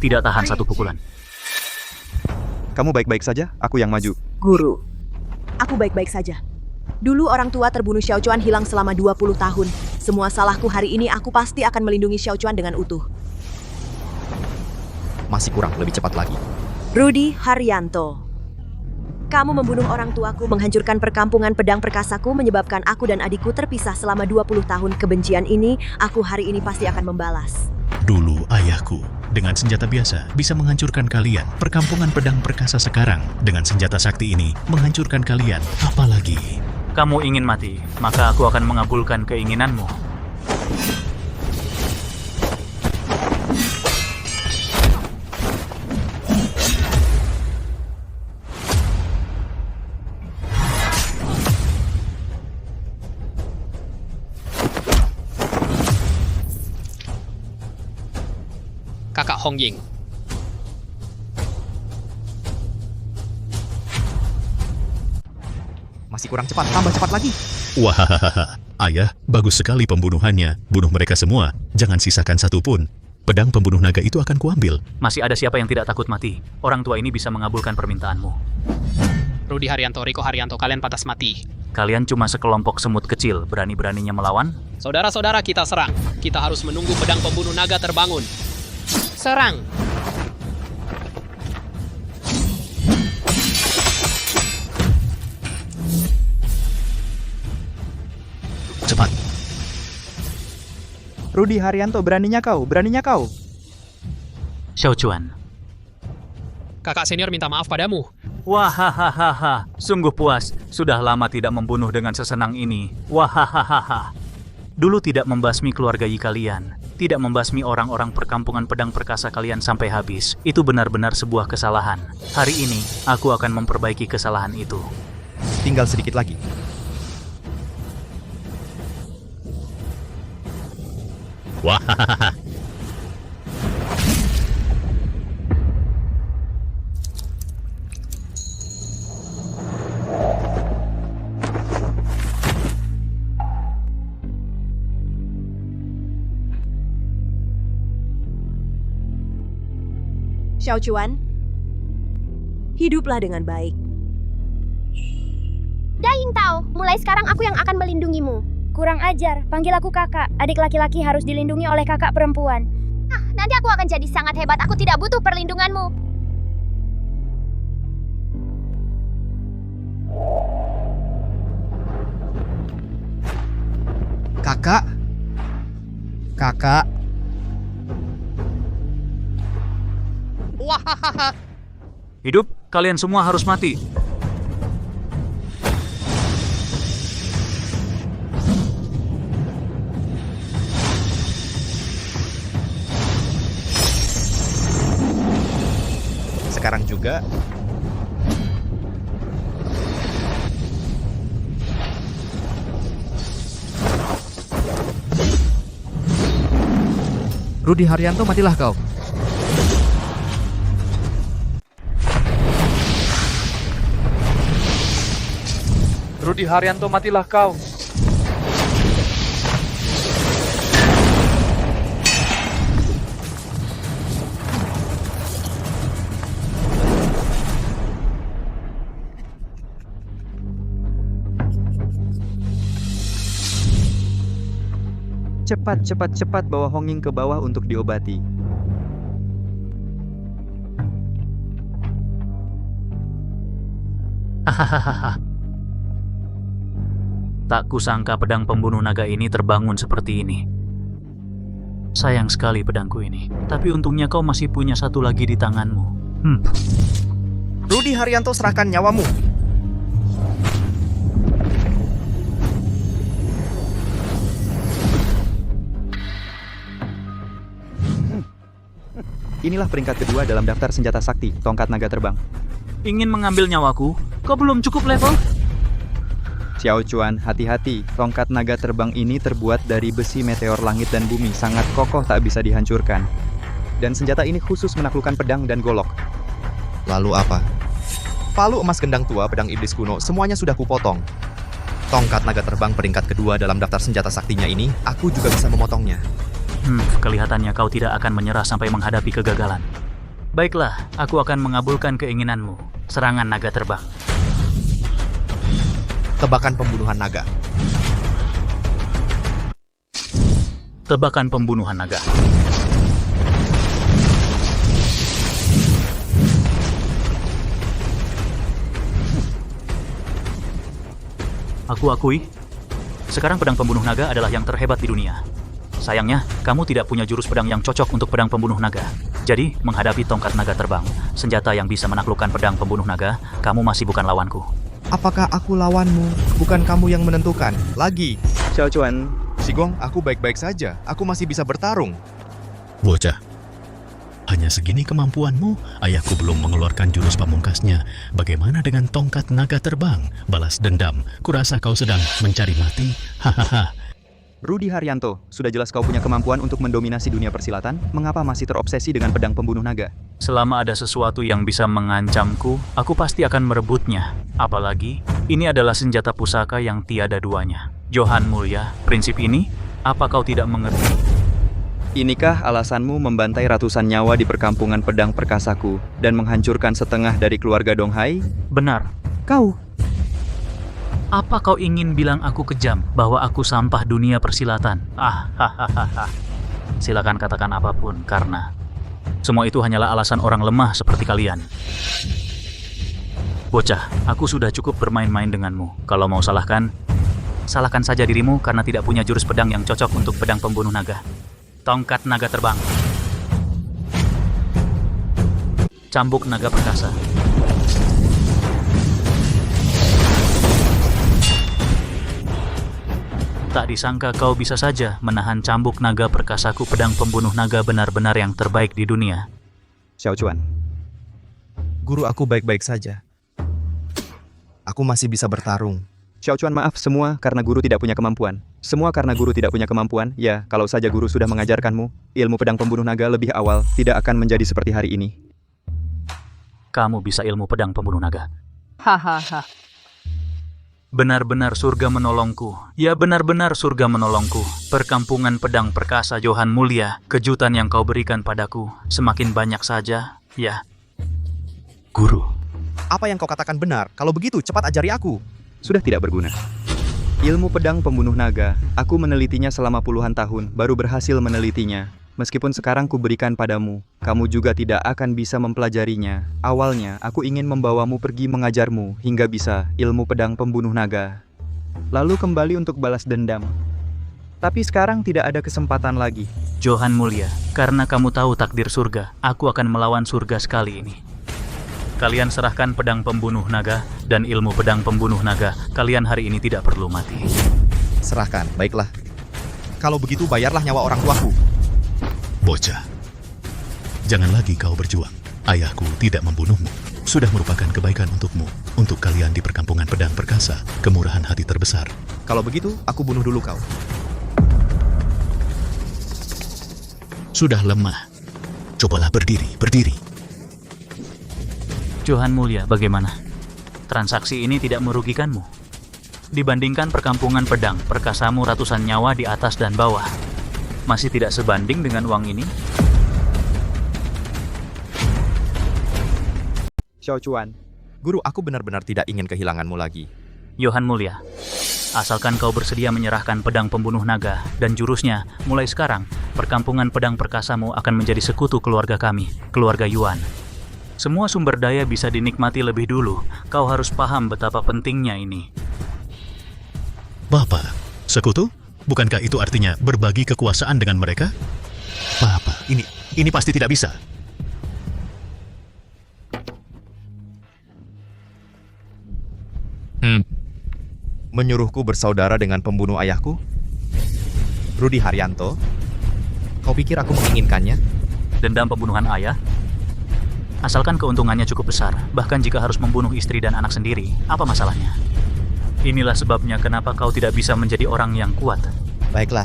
Tidak tahan satu pukulan. Kamu baik-baik saja, aku yang maju. Guru, aku baik-baik saja. Dulu orang tua terbunuh Xiao Chuan hilang selama 20 tahun. Semua salahku hari ini, aku pasti akan melindungi Xiao Chuan dengan utuh. Masih kurang, lebih cepat lagi. Rudi Haryanto. Kamu membunuh orang tuaku, menghancurkan perkampungan pedang perkasaku, menyebabkan aku dan adikku terpisah selama 20 tahun. Kebencian ini, aku hari ini pasti akan membalas. dulu ayahku dengan senjata biasa bisa menghancurkan kalian. Perkampungan pedang perkasa sekarang dengan senjata sakti ini menghancurkan kalian. Apalagi kamu ingin mati, maka aku akan mengabulkan keinginanmu. Kakak Hong Ying. Masih kurang cepat, tambah cepat lagi. Wahahaha, ayah, bagus sekali pembunuhannya. Bunuh mereka semua, jangan sisakan satu pun. Pedang pembunuh naga itu akan kuambil. Masih ada siapa yang tidak takut mati? Orang tua ini bisa mengabulkan permintaanmu. Rudi Haryanto, Riko Haryanto, kalian pantas mati. Kalian cuma sekelompok semut kecil, berani-beraninya melawan? Saudara-saudara, kita serang. Kita harus menunggu pedang pembunuh naga terbangun. Serang! Cepat. Rudi Haryanto, beraninya kau, beraninya kau. Xiao Chuan. Kakak senior minta maaf padamu. Wahahaha, sungguh puas. Sudah lama tidak membunuh dengan sesenang ini. Wahahaha. Dulu tidak membasmi keluarga Yi kalian, tidak membasmi orang-orang perkampungan pedang perkasa kalian sampai habis. Itu benar-benar sebuah kesalahan. Hari ini, aku akan memperbaiki kesalahan itu. Tinggal sedikit lagi. Wahahaha. Xiao Chuan, hiduplah dengan baik. Daing Tao, mulai sekarang aku yang akan melindungimu. Kurang ajar, panggil aku kakak. Adik laki-laki harus dilindungi oleh kakak perempuan. Nanti aku akan jadi sangat hebat. Aku tidak butuh perlindunganmu. Kakak? Kakak? Wahahaha. Hidup, kalian semua harus mati. Sekarang juga. Rudi Haryanto, matilah kau. Rudi Haryanto, matilah kau. Cepat bawa Honging ke bawah untuk diobati. Hahaha. Tak kusangka pedang pembunuh naga ini terbangun seperti ini. Sayang sekali pedangku ini. Tapi untungnya kau masih punya satu lagi di tanganmu. Rudi Haryanto, serahkan nyawamu. Inilah peringkat kedua dalam daftar senjata sakti, tongkat naga terbang. Ingin mengambil nyawaku? Kau belum cukup level? Xiao Chuan, hati-hati. Tongkat naga terbang ini terbuat dari besi meteor langit dan bumi, sangat kokoh tak bisa dihancurkan. Dan senjata ini khusus menaklukkan pedang dan golok. Lalu apa? Palu emas gendang tua, pedang iblis kuno, semuanya sudah kupotong. Tongkat naga terbang peringkat kedua dalam daftar senjata saktinya ini, aku juga bisa memotongnya. Kelihatannya kau tidak akan menyerah sampai menghadapi kegagalan. Baiklah, aku akan mengabulkan keinginanmu. Serangan naga terbang. Tebakan pembunuhan naga. Tebakan pembunuhan naga. Aku akui, sekarang pedang pembunuh naga adalah yang terhebat di dunia. Sayangnya, kamu tidak punya jurus pedang yang cocok untuk pedang pembunuh naga. Jadi, menghadapi tongkat naga terbang, senjata yang bisa menaklukkan pedang pembunuh naga, kamu masih bukan lawanku. Apakah aku lawanmu? Bukan kamu yang menentukan. Lagi. Xiao Chuan. Sigong, aku baik-baik saja. Aku masih bisa bertarung. Bocah, hanya segini kemampuanmu? Ayahku belum mengeluarkan jurus pamungkasnya. Bagaimana dengan tongkat naga terbang? Balas dendam. Kurasa kau sedang mencari mati? Hahaha. Rudi Haryanto, sudah jelas kau punya kemampuan untuk mendominasi dunia persilatan, mengapa masih terobsesi dengan pedang pembunuh naga? Selama ada sesuatu yang bisa mengancamku, aku pasti akan merebutnya. Apalagi, ini adalah senjata pusaka yang tiada duanya. Johan Mulia, prinsip ini, apa kau tidak mengerti? Inikah alasanmu membantai ratusan nyawa di perkampungan pedang perkasaku dan menghancurkan setengah dari keluarga Donghai? Benar. Kau? Apa kau ingin bilang aku kejam, bahwa aku sampah dunia persilatan? Hahaha. Silakan katakan apapun, karena semua itu hanyalah alasan orang lemah seperti kalian. Bocah, aku sudah cukup bermain-main denganmu. Kalau mau salahkan, salahkan saja dirimu karena tidak punya jurus pedang yang cocok untuk pedang pembunuh naga. Tongkat naga terbang. Cambuk naga perkasa. Tak disangka kau bisa saja menahan cambuk naga perkasaku. Pedang pembunuh naga benar-benar yang terbaik di dunia. Xiao Chuan. Guru, aku baik-baik saja. Aku masih bisa bertarung. Xiao Chuan, maaf, semua karena guru tidak punya kemampuan. Semua karena guru tidak punya kemampuan. Ya, kalau saja guru sudah mengajarkanmu, ilmu pedang pembunuh naga lebih awal, tidak akan menjadi seperti hari ini. Kamu bisa ilmu pedang pembunuh naga. Hahaha. Benar-benar surga menolongku. Ya, benar-benar surga menolongku. Perkampungan pedang perkasa Johan Mulia, kejutan yang kau berikan padaku semakin banyak saja. Ya, Guru. Apa yang kau katakan benar? Kalau begitu, cepat ajari aku. Sudah tidak berguna. Ilmu pedang pembunuh naga, aku menelitinya selama puluhan tahun, baru berhasil menelitinya. Meskipun sekarang kuberikan padamu, kamu juga tidak akan bisa mempelajarinya. Awalnya, aku ingin membawamu pergi mengajarmu hingga bisa ilmu pedang pembunuh naga. Lalu kembali untuk balas dendam. Tapi sekarang tidak ada kesempatan lagi. Johan Mulia, karena kamu tahu takdir surga, aku akan melawan surga sekali ini. Kalian serahkan pedang pembunuh naga dan ilmu pedang pembunuh naga. Kalian hari ini tidak perlu mati. Serahkan, baiklah. Kalau begitu bayarlah nyawa orang tuaku. Bocah, jangan lagi kau berjuang. Ayahku tidak membunuhmu. Sudah merupakan kebaikan untukmu, untuk kalian di perkampungan pedang perkasa, kemurahan hati terbesar. Kalau begitu, aku bunuh dulu kau. Sudah lemah. Cobalah berdiri, berdiri. Johan Mulia, bagaimana? Transaksi ini tidak merugikanmu? Dibandingkan perkampungan pedang, perkasamu ratusan nyawa di atas dan bawah. Masih tidak sebanding dengan uang ini? Xiao Chuan. Guru, aku benar-benar tidak ingin kehilanganmu lagi. Johan Mulia, asalkan kau bersedia menyerahkan pedang pembunuh naga dan jurusnya, mulai sekarang, perkampungan pedang perkasamu akan menjadi sekutu keluarga kami, keluarga Yuan. Semua sumber daya bisa dinikmati lebih dulu. Kau harus paham betapa pentingnya ini. Bapak, sekutu? Bukankah itu artinya berbagi kekuasaan dengan mereka? Bapak, ini pasti tidak bisa. Menyuruhku bersaudara dengan pembunuh ayahku? Rudi Haryanto? Kau pikir aku menginginkannya? Dendam pembunuhan ayah? Asalkan keuntungannya cukup besar, bahkan jika harus membunuh istri dan anak sendiri, apa masalahnya? Inilah sebabnya kenapa kau tidak bisa menjadi orang yang kuat. Baiklah.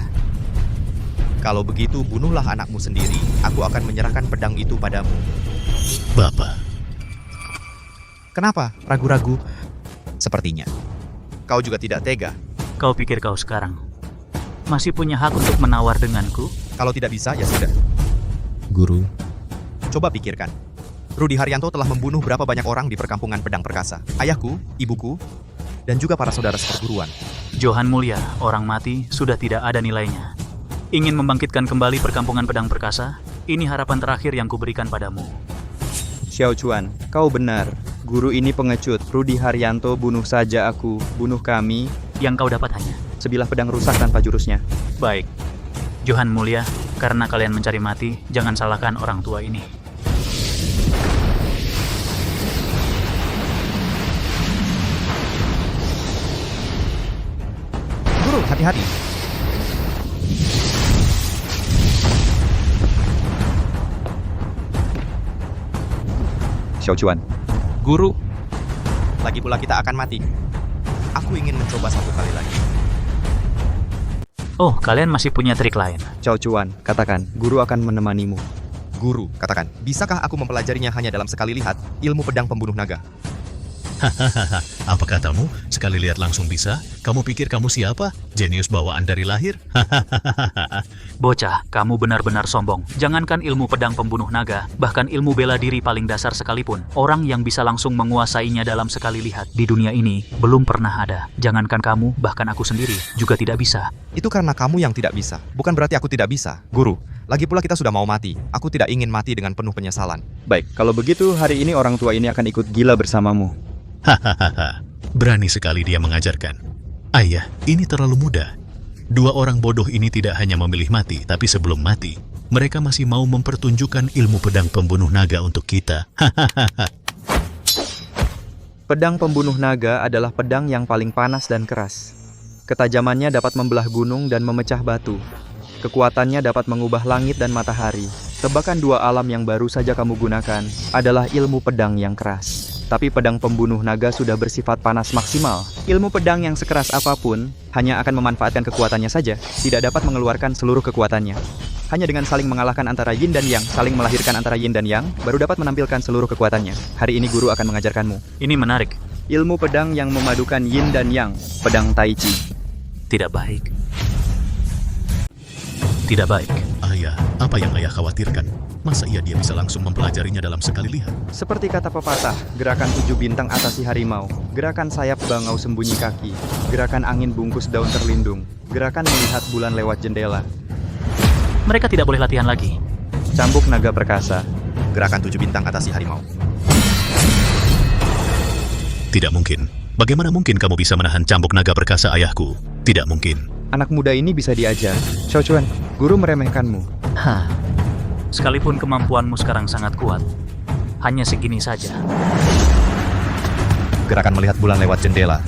Kalau begitu, bunuhlah anakmu sendiri. Aku akan menyerahkan pedang itu padamu. Bapak. Kenapa? Ragu-ragu? Sepertinya. Kau juga tidak tega. Kau pikir kau sekarang masih punya hak untuk menawar denganku? Kalau tidak bisa, ya sudah. Guru. Coba pikirkan. Rudi Haryanto telah membunuh berapa banyak orang di perkampungan pedang perkasa. Ayahku, ibuku, dan juga para saudara seperguruan. Johan Mulia, orang mati sudah tidak ada nilainya. Ingin membangkitkan kembali perkampungan pedang perkasa? Ini harapan terakhir yang kuberikan padamu. Xiao Chuan, kau benar. Guru ini pengecut. Rudi Haryanto bunuh saja aku, bunuh kami. Yang kau dapat hanya sebilah pedang rusak tanpa jurusnya. Baik. Johan Mulia, karena kalian mencari mati, jangan salahkan orang tua ini. Guru, hati-hati. Xiao Chuan. Guru. Lagi pula kita akan mati. Aku ingin mencoba satu kali lagi. Oh, kalian masih punya trik lain? Xiao Chuan, katakan, guru akan menemanimu. Guru, katakan, bisakah aku mempelajarinya hanya dalam sekali lihat ilmu pedang pembunuh naga? Hahaha, apa katamu? Sekali lihat langsung bisa? Kamu pikir kamu siapa? Jenius bawaan dari lahir? Hahaha. Bocah, kamu benar-benar sombong. Jangankan ilmu pedang pembunuh naga, bahkan ilmu bela diri paling dasar sekalipun, orang yang bisa langsung menguasainya dalam sekali lihat di dunia ini belum pernah ada. Jangankan kamu, bahkan aku sendiri juga tidak bisa. Itu karena kamu yang tidak bisa, bukan berarti aku tidak bisa. Guru, lagi pula kita sudah mau mati. Aku tidak ingin mati dengan penuh penyesalan. Baik, kalau begitu hari ini orang tua ini akan ikut gila bersamamu. Hahaha, berani sekali dia mengajarkan. Ayah, ini terlalu mudah. Dua orang bodoh ini tidak hanya memilih mati, tapi sebelum mati, mereka masih mau mempertunjukkan ilmu pedang pembunuh naga untuk kita. Hahaha. Pedang pembunuh naga adalah pedang yang paling panas dan keras. Ketajamannya dapat membelah gunung dan memecah batu. Kekuatannya dapat mengubah langit dan matahari. Tebakan dua alam yang baru saja kamu gunakan adalah ilmu pedang yang keras. Tapi pedang pembunuh naga sudah bersifat panas maksimal. Ilmu pedang yang sekeras apapun hanya akan memanfaatkan kekuatannya saja, tidak dapat mengeluarkan seluruh kekuatannya. Hanya dengan saling mengalahkan antara yin dan yang, saling melahirkan antara yin dan yang, baru dapat menampilkan seluruh kekuatannya. Hari ini guru akan mengajarkanmu. Ini menarik. Ilmu pedang yang memadukan yin dan yang, pedang Tai Chi. Tidak baik. Tidak baik. Ayah, apa yang ayah khawatirkan? Masa dia bisa langsung mempelajarinya dalam sekali lihat? Seperti kata pepatah, gerakan 7 bintang atasi harimau, gerakan sayap bangau sembunyi kaki, gerakan angin bungkus daun terlindung, gerakan melihat bulan lewat jendela. Mereka tidak boleh latihan lagi. Cambuk naga perkasa, gerakan 7 bintang atasi harimau. Tidak mungkin. Bagaimana mungkin kamu bisa menahan cambuk naga perkasa ayahku? Tidak mungkin. Anak muda ini bisa diajar. Xiao Chuan, guru meremehkanmu. Sekalipun kemampuanmu sekarang sangat kuat, hanya segini saja. Gerakan melihat bulan lewat jendela.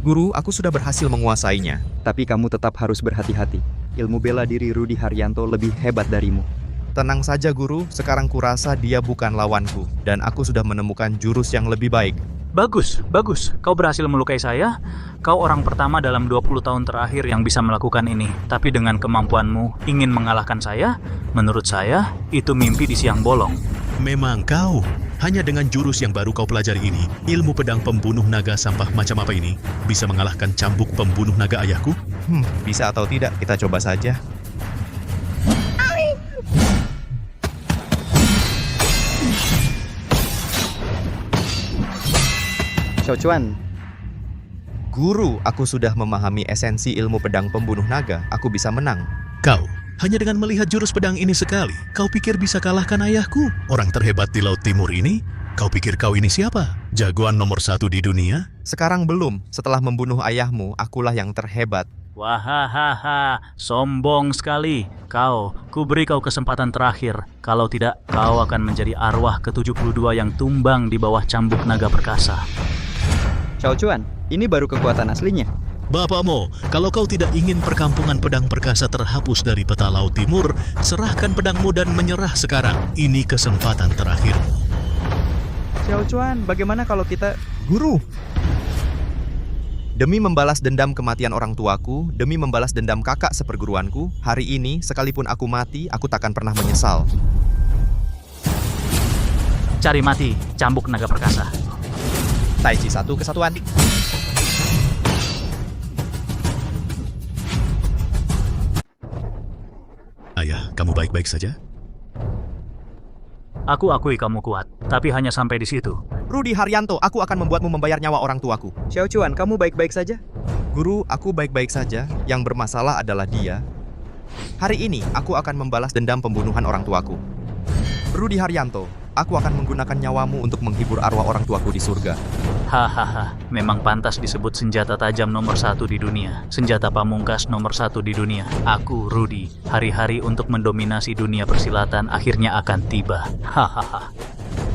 Guru, aku sudah berhasil menguasainya. Tapi kamu tetap harus berhati-hati. Ilmu bela diri Rudi Haryanto lebih hebat darimu. Tenang saja guru, sekarang kurasa dia bukan lawanku. Dan aku sudah menemukan jurus yang lebih baik. Bagus, bagus. Kau berhasil melukai saya. Kau orang pertama dalam 20 tahun terakhir yang bisa melakukan ini. Tapi dengan kemampuanmu ingin mengalahkan saya, menurut saya, itu mimpi di siang bolong. Memang kau. Hanya dengan jurus yang baru kau pelajari ini, ilmu pedang pembunuh naga sampah macam apa ini, bisa mengalahkan cambuk pembunuh naga ayahku? Bisa atau tidak, kita coba saja. Xiao Chuan. Guru, aku sudah memahami esensi ilmu pedang pembunuh naga. Aku bisa menang. Kau, hanya dengan melihat jurus pedang ini sekali, kau pikir bisa kalahkan ayahku? Orang terhebat di Laut Timur ini? Kau pikir kau ini siapa? Jagoan nomor 1 di dunia? Sekarang belum. Setelah membunuh ayahmu, akulah yang terhebat. Wahahaha, sombong sekali. Kuberi kau kesempatan terakhir. Kalau tidak, kau akan menjadi arwah ke-72 yang tumbang di bawah cambuk naga perkasa. Xiao Chuan, ini baru kekuatan aslinya. Bapakmu, kalau kau tidak ingin perkampungan pedang perkasa terhapus dari peta Laut Timur, serahkan pedangmu dan menyerah sekarang. Ini kesempatan terakhirmu. Xiao Chuan, bagaimana kalau kita... Guru! Demi membalas dendam kematian orang tuaku, demi membalas dendam kakak seperguruanku, hari ini, sekalipun aku mati, aku takkan pernah menyesal. Cari mati, cambuk naga perkasa. Tai Chi 1 kesatuan. Ayah, kamu baik-baik saja? Aku akui kamu kuat, tapi hanya sampai di situ. Rudi Haryanto, aku akan membuatmu membayar nyawa orang tuaku. Xiao Chuan, kamu baik-baik saja? Guru, aku baik-baik saja. Yang bermasalah adalah dia. Hari ini, aku akan membalas dendam pembunuhan orang tuaku. Rudi Haryanto, aku akan menggunakan nyawamu untuk menghibur arwah orang tuaku di surga. Hahaha, memang pantas disebut senjata tajam nomor 1 di dunia. Senjata pamungkas nomor 1 di dunia. Aku, Rudi, hari-hari untuk mendominasi dunia persilatan akhirnya akan tiba. Hahaha.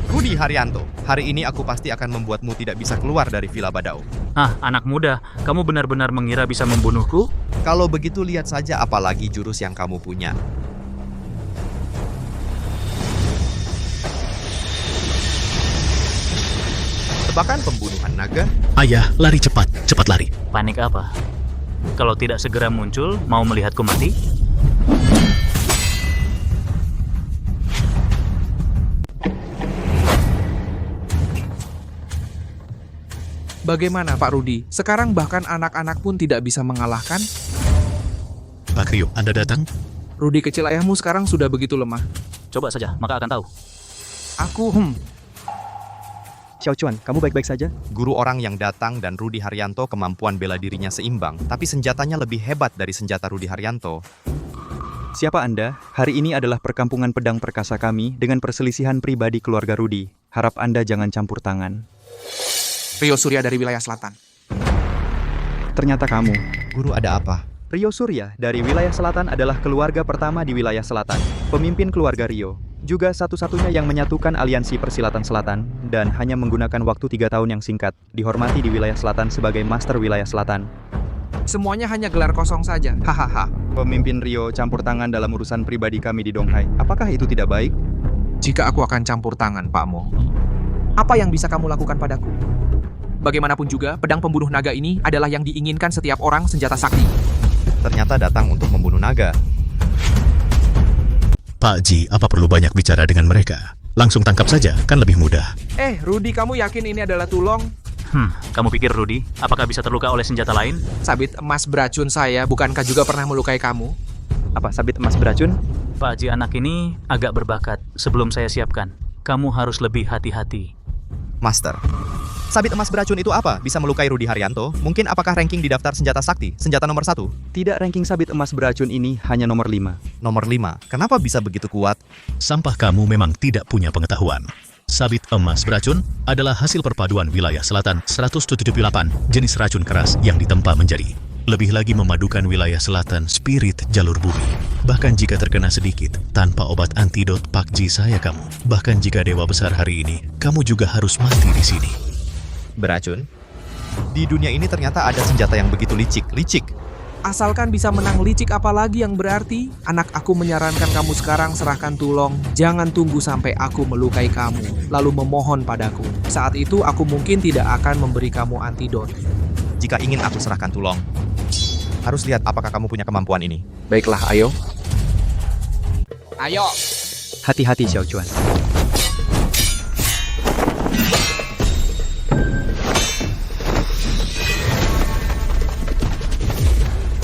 Rudi Haryanto, hari ini aku pasti akan membuatmu tidak bisa keluar dari Villa Badao. Anak muda, kamu benar-benar mengira bisa membunuhku? Kalau begitu lihat saja apalagi jurus yang kamu punya. Tebakan pembunuhan naga. Ayah, lari cepat, cepat lari. Panik apa? Kalau tidak segera muncul, mau melihatku mati? Bagaimana Pak Rudi? Sekarang bahkan anak-anak pun tidak bisa mengalahkan? Pak Rio, Anda datang? Rudi kecil ayahmu sekarang sudah begitu lemah. Coba saja, maka akan tahu. Aku, Xiao Chuan, kamu baik-baik saja? Guru orang yang datang dan Rudi Haryanto kemampuan bela dirinya seimbang, tapi senjatanya lebih hebat dari senjata Rudi Haryanto. Siapa Anda? Hari ini adalah perkampungan pedang perkasa kami dengan perselisihan pribadi keluarga Rudi. Harap Anda jangan campur tangan. Rio Surya dari wilayah selatan. Ternyata kamu. Guru, ada apa? Rio Surya dari wilayah selatan adalah keluarga pertama di wilayah selatan. Pemimpin keluarga Rio. Juga satu-satunya yang menyatukan aliansi persilatan selatan dan hanya menggunakan waktu 3 tahun yang singkat, dihormati di wilayah selatan sebagai Master Wilayah Selatan. Semuanya hanya gelar kosong saja. Hahaha. Pemimpin Rio campur tangan dalam urusan pribadi kami di Donghai. Apakah itu tidak baik? Jika aku akan campur tangan, Pak Mo, apa yang bisa kamu lakukan padaku? Bagaimanapun juga, pedang pembunuh naga ini adalah yang diinginkan setiap orang senjata sakti. Ternyata datang untuk membunuh naga. Pak Ji, apa perlu banyak bicara dengan mereka? Langsung tangkap saja, kan lebih mudah. Rudy, kamu yakin ini adalah tulong? Kamu pikir Rudy, apakah bisa terluka oleh senjata lain? Sabit emas beracun saya, bukankah juga pernah melukai kamu? Apa sabit emas beracun? Pak Ji, anak ini agak berbakat. Sebelum saya siapkan, kamu harus lebih hati-hati. Master, sabit emas beracun itu apa? Bisa melukai Rudy Haryanto? Mungkin apakah ranking di daftar senjata sakti? Senjata nomor 1? Tidak, ranking sabit emas beracun ini hanya nomor 5. Nomor 5? Kenapa bisa begitu kuat? Sampah kamu memang tidak punya pengetahuan. Sabit emas beracun adalah hasil perpaduan wilayah selatan 178 jenis racun keras yang ditempa menjadi. Lebih lagi memadukan wilayah selatan spirit jalur bumi. Bahkan jika terkena sedikit, tanpa obat antidot Pak Ji saya kamu. Bahkan jika dewa besar hari ini, kamu juga harus mati di sini. Beracun? Di dunia ini ternyata ada senjata yang begitu licik. Asalkan bisa menang licik, apalagi yang berarti? Anak, aku menyarankan kamu sekarang serahkan tulong. Jangan tunggu sampai aku melukai kamu, lalu memohon padaku. Saat itu aku mungkin tidak akan memberi kamu antidot. Jika ingin aku serahkan tulong, harus lihat apakah kamu punya kemampuan ini. Baiklah, ayo. Ayo. Hati-hati, Xiao Chuan.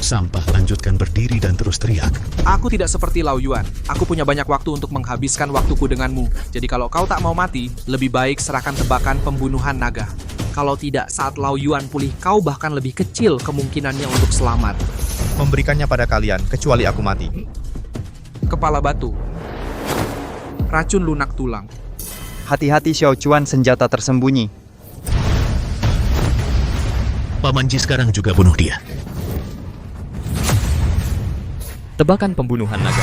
Sampah, lanjutkan berdiri dan terus teriak. Aku tidak seperti Lao Yuan. Aku punya banyak waktu untuk menghabiskan waktuku denganmu. Jadi kalau kau tak mau mati, lebih baik serahkan tebakan pembunuhan naga. Kalau tidak, saat Lao Yuan pulih, kau bahkan lebih kecil kemungkinannya untuk selamat. Memberikannya pada kalian, kecuali aku mati. Kepala batu. Racun lunak tulang. Hati-hati, Xiao Chuan, senjata tersembunyi. Paman Ji sekarang juga bunuh dia. Tebakan pembunuhan naga.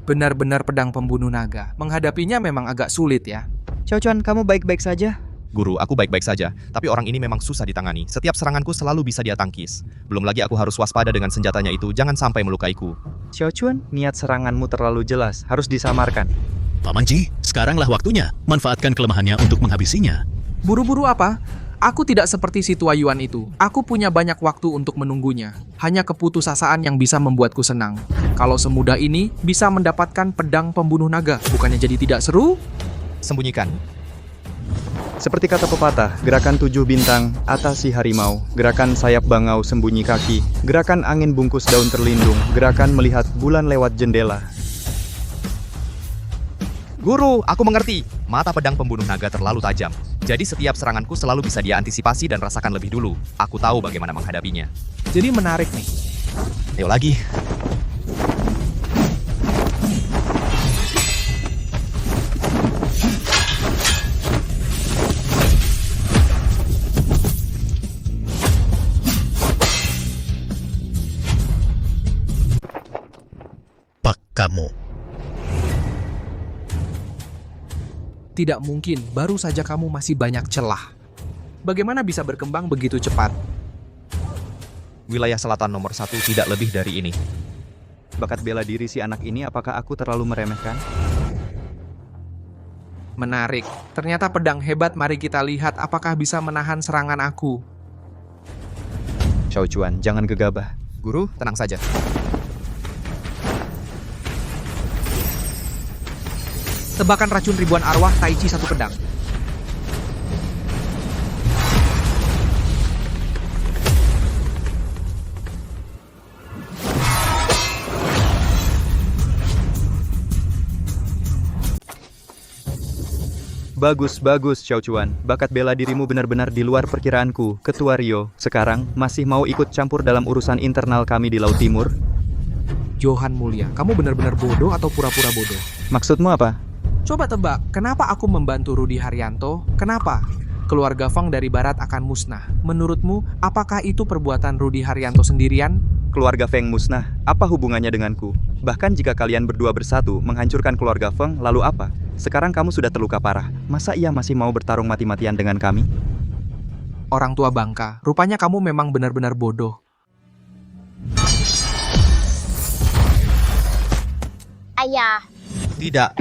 Benar-benar pedang pembunuh naga. Menghadapinya memang agak sulit ya. Xiao Chuan, kamu baik-baik saja? Guru, aku baik-baik saja. Tapi orang ini memang susah ditangani. Setiap seranganku selalu bisa dia tangkis. Belum lagi aku harus waspada dengan senjatanya itu. Jangan sampai melukaiku. Xiao Chuan, niat seranganmu terlalu jelas. Harus disamarkan. Paman Ji, sekaranglah waktunya. Manfaatkan kelemahannya untuk menghabisinya. Buru-buru apa? Aku tidak seperti si tua Yuan itu. Aku punya banyak waktu untuk menunggunya. Hanya keputusasaan yang bisa membuatku senang. Kalau semudah ini, bisa mendapatkan pedang pembunuh naga. Bukannya jadi tidak seru? Sembunyikan. Seperti kata pepatah, gerakan 7 bintang, atasi harimau, gerakan sayap bangau sembunyi kaki, gerakan angin bungkus daun terlindung, gerakan melihat bulan lewat jendela. Guru, aku mengerti. Mata pedang pembunuh naga terlalu tajam. Jadi setiap seranganku selalu bisa dia antisipasi dan rasakan lebih dulu. Aku tahu bagaimana menghadapinya. Jadi menarik nih. Ayo lagi. Pak kamu. Tidak mungkin, baru saja kamu masih banyak celah. Bagaimana bisa berkembang begitu cepat? Wilayah selatan nomor 1 tidak lebih dari ini. Bakat bela diri si anak ini, apakah aku terlalu meremehkan? Menarik. Ternyata pedang hebat, mari kita lihat apakah bisa menahan serangan aku. Xiao Chuan, jangan gegabah. Guru, tenang saja. Tebakan racun ribuan arwah, Tai Chi 1 pedang. Bagus, Xiao Chuan. Bakat bela dirimu benar-benar di luar perkiraanku. Ketua Rio, sekarang masih mau ikut campur dalam urusan internal kami di Laut Timur? Johan Mulia, kamu benar-benar bodoh atau pura-pura bodoh? Maksudmu apa? Coba tebak, kenapa aku membantu Rudy Haryanto? Kenapa? keluarga Feng dari barat akan musnah. Menurutmu, apakah itu perbuatan Rudy Haryanto sendirian? Keluarga Feng musnah, apa hubungannya denganku? Bahkan jika kalian berdua bersatu menghancurkan keluarga Feng, lalu apa? Sekarang kamu sudah terluka parah. Masa ia masih mau bertarung mati-matian dengan kami? Orang tua bangka, rupanya kamu memang benar-benar bodoh. Ayah. Tidak.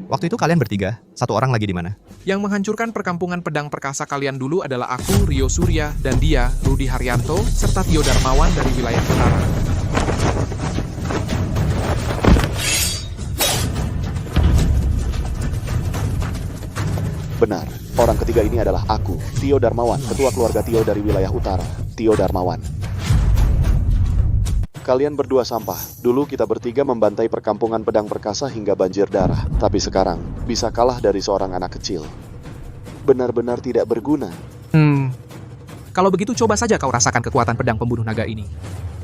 Waktu itu kalian bertiga, satu orang lagi di mana? Yang menghancurkan perkampungan pedang perkasa kalian dulu adalah aku, Rio Surya, dan dia, Rudy Haryanto, serta Tio Darmawan dari wilayah utara. Benar, orang ketiga ini adalah aku, Tio Darmawan, ketua keluarga Tio dari wilayah utara, Tio Darmawan. Kalian berdua sampah. Dulu kita bertiga membantai perkampungan pedang perkasa hingga banjir darah. Tapi sekarang, bisa kalah dari seorang anak kecil. Benar-benar tidak berguna. Kalau begitu coba saja kau rasakan kekuatan pedang pembunuh naga ini.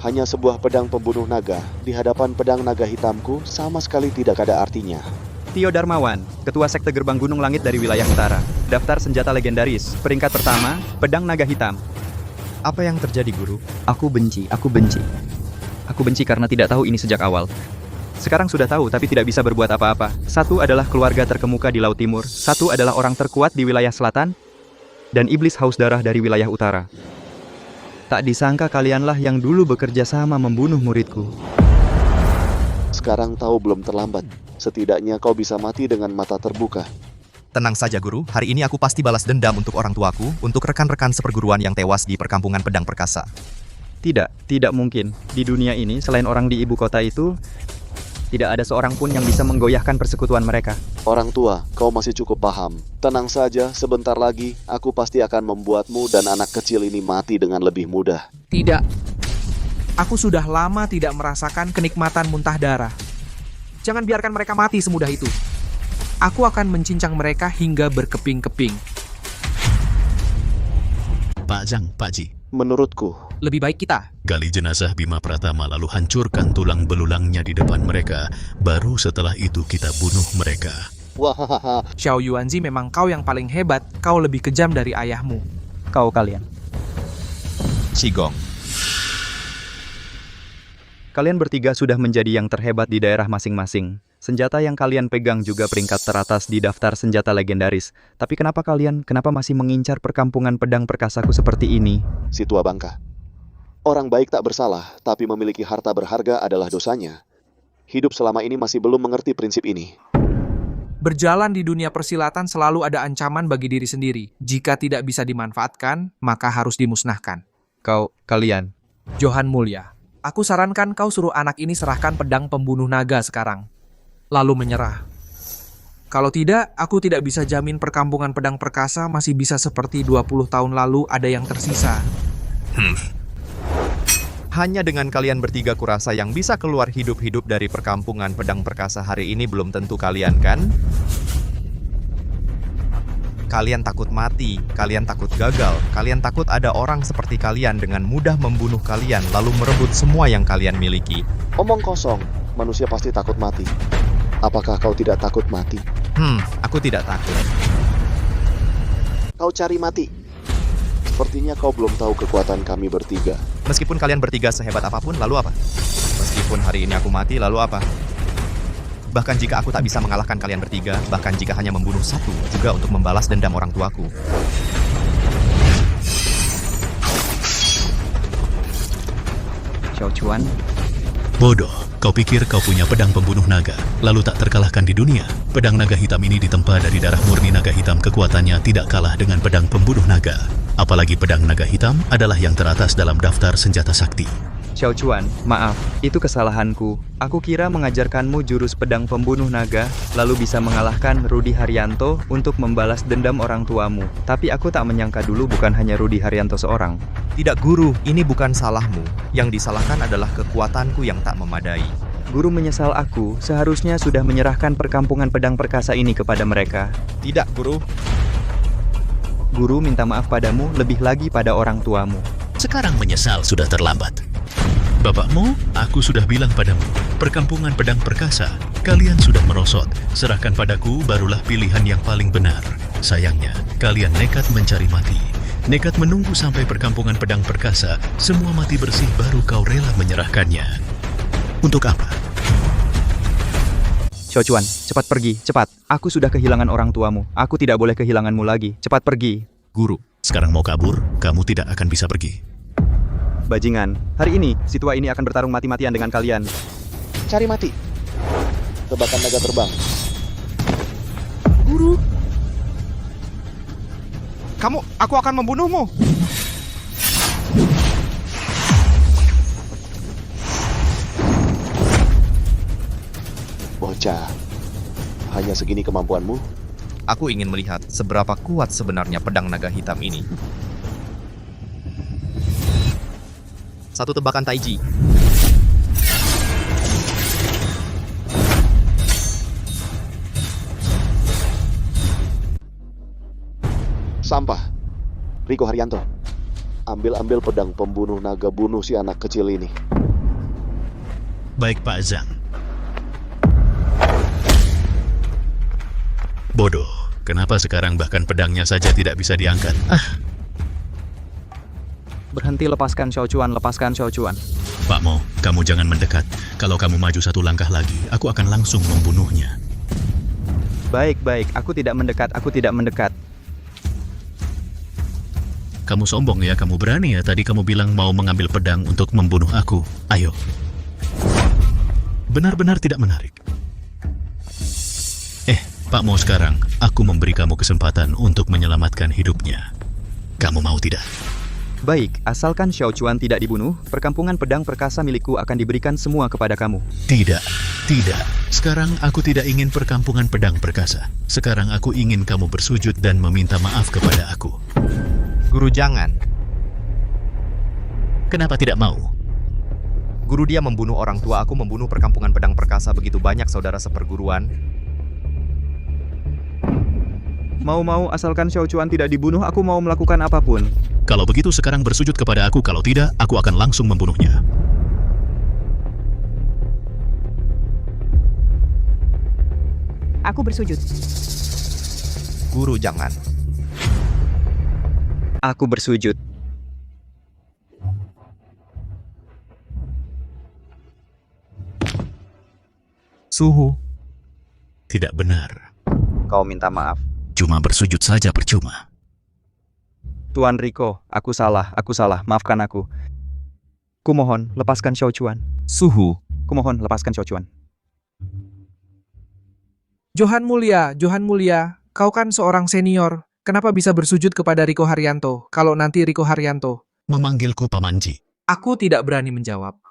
Hanya sebuah pedang pembunuh naga, di hadapan pedang naga hitamku, sama sekali tidak ada artinya. Tio Darmawan, Ketua Sekte Gerbang Gunung Langit dari wilayah utara. Daftar senjata legendaris. Peringkat pertama, pedang naga hitam. Apa yang terjadi, Guru? Aku benci. Aku benci karena tidak tahu ini sejak awal. Sekarang sudah tahu tapi tidak bisa berbuat apa-apa. Satu adalah keluarga terkemuka di Laut Timur, satu adalah orang terkuat di wilayah selatan, dan iblis haus darah dari wilayah utara. Tak disangka kalianlah yang dulu bekerja sama membunuh muridku. Sekarang tahu belum terlambat. Setidaknya kau bisa mati dengan mata terbuka. Tenang saja, Guru. Hari ini aku pasti balas dendam untuk orang tuaku, untuk rekan-rekan seperguruan yang tewas di perkampungan pedang perkasa. Tidak mungkin. Di dunia ini, selain orang di ibu kota itu, tidak ada seorang pun yang bisa menggoyahkan persekutuan mereka. Orang tua, kau masih cukup paham. Tenang saja, sebentar lagi, aku pasti akan membuatmu dan anak kecil ini mati dengan lebih mudah. Tidak. Aku sudah lama tidak merasakan kenikmatan muntah darah. Jangan biarkan mereka mati semudah itu. Aku akan mencincang mereka hingga berkeping-keping. Pak Zhang, Pak Ji. Menurutku, lebih baik kita gali jenazah Bima Pratama lalu hancurkan tulang belulangnya di depan mereka. Baru setelah itu kita bunuh mereka. Wahahaha. Xiao Yuanzi, memang kau yang paling hebat. Kau lebih kejam dari ayahmu. Kalian. Qigong. Kalian bertiga sudah menjadi yang terhebat di daerah masing-masing. Senjata yang kalian pegang juga peringkat teratas di daftar senjata legendaris. Tapi kenapa masih mengincar perkampungan pedang perkasaku seperti ini? Si tua bangka. Orang baik tak bersalah, tapi memiliki harta berharga adalah dosanya. Hidup selama ini masih belum mengerti prinsip ini. Berjalan di dunia persilatan selalu ada ancaman bagi diri sendiri. Jika tidak bisa dimanfaatkan, maka harus dimusnahkan. Kalian. Johan Mulia, aku sarankan kau suruh anak ini serahkan pedang pembunuh naga sekarang. Lalu menyerah. Kalau tidak, aku tidak bisa jamin perkampungan pedang perkasa masih bisa seperti 20 tahun lalu ada yang tersisa. Hanya dengan kalian bertiga kurasa yang bisa keluar hidup-hidup dari perkampungan pedang perkasa hari ini belum tentu kalian, kan? Kalian takut mati, kalian takut gagal, kalian takut ada orang seperti kalian dengan mudah membunuh kalian lalu merebut semua yang kalian miliki. Omong kosong, manusia pasti takut mati. Apakah kau tidak takut mati? Aku tidak takut. Kau cari mati. Sepertinya kau belum tahu kekuatan kami bertiga. Meskipun kalian bertiga sehebat apapun, lalu apa? Meskipun hari ini aku mati, lalu apa? Bahkan jika aku tak bisa mengalahkan kalian bertiga, bahkan jika hanya membunuh satu, juga untuk membalas dendam orang tuaku. Xiao Chuan. Bodoh. Kau pikir kau punya pedang pembunuh naga, lalu tak terkalahkan di dunia? Pedang naga hitam ini ditempa dari darah murni naga hitam, kekuatannya tidak kalah dengan pedang pembunuh naga. Apalagi pedang naga hitam adalah yang teratas dalam daftar senjata sakti. Xiao Chuan, maaf, itu kesalahanku. Aku kira mengajarkanmu jurus pedang pembunuh naga, lalu bisa mengalahkan Rudy Haryanto untuk membalas dendam orang tuamu. Tapi aku tak menyangka dulu bukan hanya Rudy Haryanto seorang. Tidak, Guru, ini bukan salahmu. Yang disalahkan adalah kekuatanku yang tak memadai. Guru menyesal aku, seharusnya sudah menyerahkan perkampungan pedang perkasa ini kepada mereka. Tidak, Guru. Guru minta maaf padamu, lebih lagi pada orang tuamu. Sekarang menyesal sudah terlambat. Bapakmu, aku sudah bilang padamu, perkampungan pedang perkasa, kalian sudah merosot. Serahkan padaku, barulah pilihan yang paling benar. Sayangnya, kalian nekat mencari mati. Nekat menunggu sampai perkampungan pedang perkasa, semua mati bersih baru kau rela menyerahkannya. Untuk apa? Xiaochuan, cepat pergi, cepat. Aku sudah kehilangan orang tuamu. Aku tidak boleh kehilanganmu lagi. Cepat pergi. Guru, sekarang mau kabur, kamu tidak akan bisa pergi. Bajingan, hari ini, si tua ini akan bertarung mati-matian dengan kalian. Cari mati. Tebakan naga terbang. Guru. Aku akan membunuhmu. Bocah, hanya segini kemampuanmu? Aku ingin melihat seberapa kuat sebenarnya pedang naga hitam ini. Satu tebakan Taiji. Sampah. Riko Haryanto, ambil pedang pembunuh naga, bunuh si anak kecil ini. Baik Pak Zhang. Bodoh, kenapa sekarang bahkan pedangnya saja tidak bisa diangkat? Berhenti, lepaskan Xiaochuan, lepaskan Xiaochuan. Pak Mo, kamu jangan mendekat. Kalau kamu maju satu langkah lagi, aku akan langsung membunuhnya. Baik, aku tidak mendekat. Kamu sombong ya, kamu berani ya. Tadi kamu bilang mau mengambil pedang untuk membunuh aku. Ayo. Benar-benar tidak menarik. Pak Mo, sekarang aku memberi kamu kesempatan untuk menyelamatkan hidupnya. Kamu mau tidak? Baik, asalkan Xiaochuan tidak dibunuh, perkampungan pedang perkasa milikku akan diberikan semua kepada kamu. Tidak. Sekarang aku tidak ingin perkampungan pedang perkasa. Sekarang aku ingin kamu bersujud dan meminta maaf kepada aku. Guru, jangan. Kenapa tidak mau? Guru, dia membunuh orang tua aku, membunuh perkampungan pedang perkasa, begitu banyak saudara seperguruan. Mau, asalkan Xiaochuan tidak dibunuh, aku mau melakukan apapun. Kalau begitu sekarang bersujud kepada aku, kalau tidak, aku akan langsung membunuhnya. Aku bersujud. Guru, jangan. Aku bersujud. Suhu. Tidak benar. Kau minta maaf. Cuma bersujud saja percuma. Tuan Riko, aku salah, maafkan aku. Kumohon, lepaskan Xiaochuan. Suhu. Kumohon, lepaskan Xiaochuan. Johan Mulia, kau kan seorang senior. Kenapa bisa bersujud kepada Riko Haryanto, kalau nanti Riko Haryanto memanggilku Pamanji? Aku tidak berani menjawab.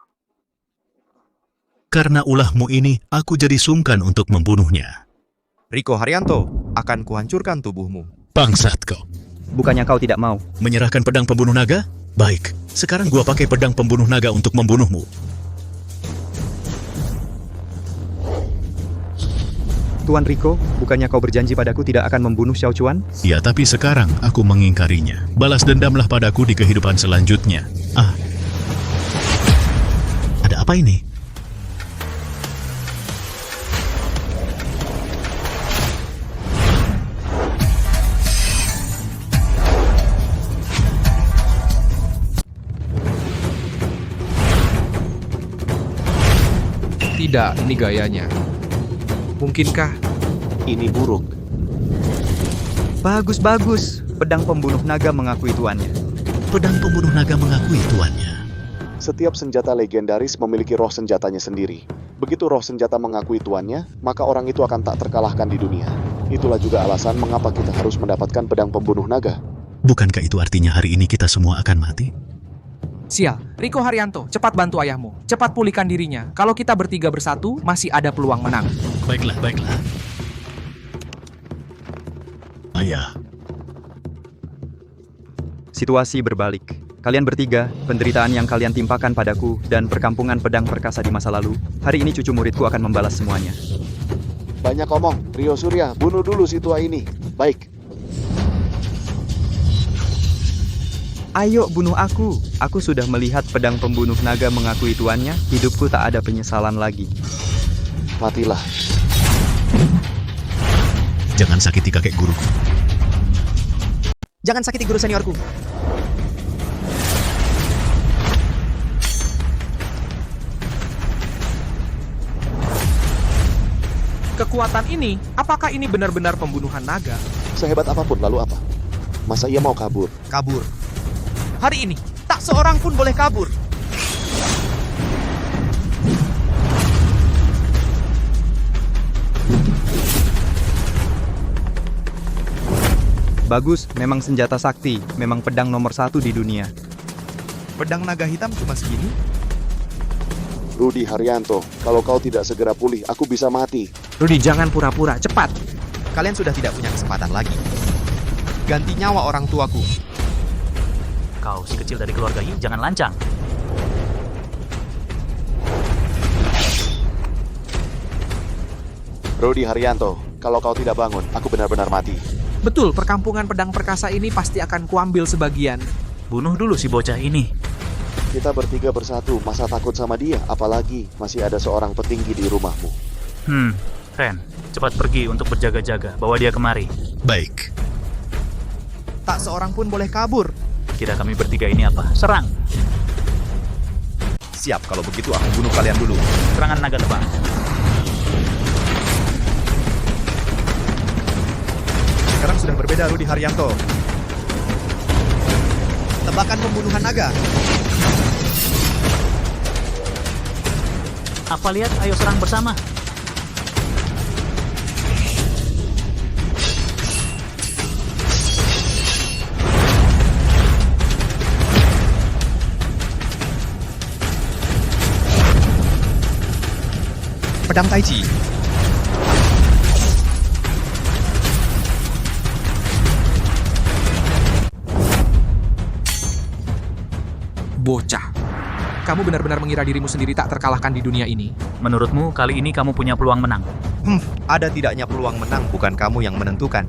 Karena ulahmu ini, aku jadi sungkan untuk membunuhnya. Riko Haryanto, akan kuhancurkan tubuhmu. Bangsat kau. Bukannya kau tidak mau menyerahkan pedang pembunuh naga? Baik, sekarang gua pakai pedang pembunuh naga untuk membunuhmu. Tuan Riko, bukannya kau berjanji padaku tidak akan membunuh Xiaochuan? Ya, tapi sekarang aku mengingkarinya. Balas dendamlah padaku di kehidupan selanjutnya. Ada apa ini? Tidak, ini gayanya. Mungkinkah ini buruk? Bagus. Pedang pembunuh naga mengakui tuannya. Pedang pembunuh naga mengakui tuannya. Setiap senjata legendaris memiliki roh senjatanya sendiri. Begitu roh senjata mengakui tuannya, maka orang itu akan tak terkalahkan di dunia. Itulah juga alasan mengapa kita harus mendapatkan pedang pembunuh naga. Bukankah itu artinya hari ini kita semua akan mati? Sial, Riko Haryanto, cepat bantu ayahmu. Cepat pulihkan dirinya. Kalau kita bertiga bersatu, masih ada peluang menang. Baiklah. Ayah. Situasi berbalik. Kalian bertiga, penderitaan yang kalian timpakan padaku dan perkampungan pedang perkasa di masa lalu, hari ini cucu muridku akan membalas semuanya. Banyak omong, Rio Surya, bunuh dulu si tua ini. Baik. Ayo bunuh aku. Aku sudah melihat pedang pembunuh naga mengakui tuannya. Hidupku tak ada penyesalan lagi. Matilah. Jangan sakiti kakek guruku. Jangan sakiti guru seniorku. Kekuatan ini, apakah ini benar-benar pembunuhan naga? Sehebat apapun, lalu apa? Masa ia mau kabur? Kabur. Hari ini, tak seorang pun boleh kabur. Bagus, memang senjata sakti, memang pedang nomor 1 di dunia. Pedang naga hitam cuma segini? Rudi Haryanto, kalau kau tidak segera pulih, aku bisa mati. Rudi, jangan pura-pura, cepat. Kalian sudah tidak punya kesempatan lagi. Ganti nyawa orang tuaku. Kau si kecil dari keluarga Yi, jangan lancang. Rudi Haryanto, kalau kau tidak bangun, aku benar-benar mati. Betul, perkampungan pedang perkasa ini pasti akan kuambil sebagian. Bunuh dulu si bocah ini. Kita bertiga bersatu, masa takut sama dia? Apalagi masih ada seorang petinggi di rumahmu. Ren, cepat pergi untuk berjaga-jaga. Bawa dia kemari. Baik. Tak seorang pun boleh kabur. Kira kami bertiga ini apa? Serang! Siap, kalau begitu aku bunuh kalian dulu. Serangan naga tebang. Sekarang sudah berbeda, Rudi Haryanto. Tebakan pembunuhan naga. Apa lihat? Ayo serang bersama. Pedang Tai Chi. Bocah. Kamu benar-benar mengira dirimu sendiri tak terkalahkan di dunia ini. Menurutmu, kali ini kamu punya peluang menang? Ada tidaknya peluang menang, bukan kamu yang menentukan.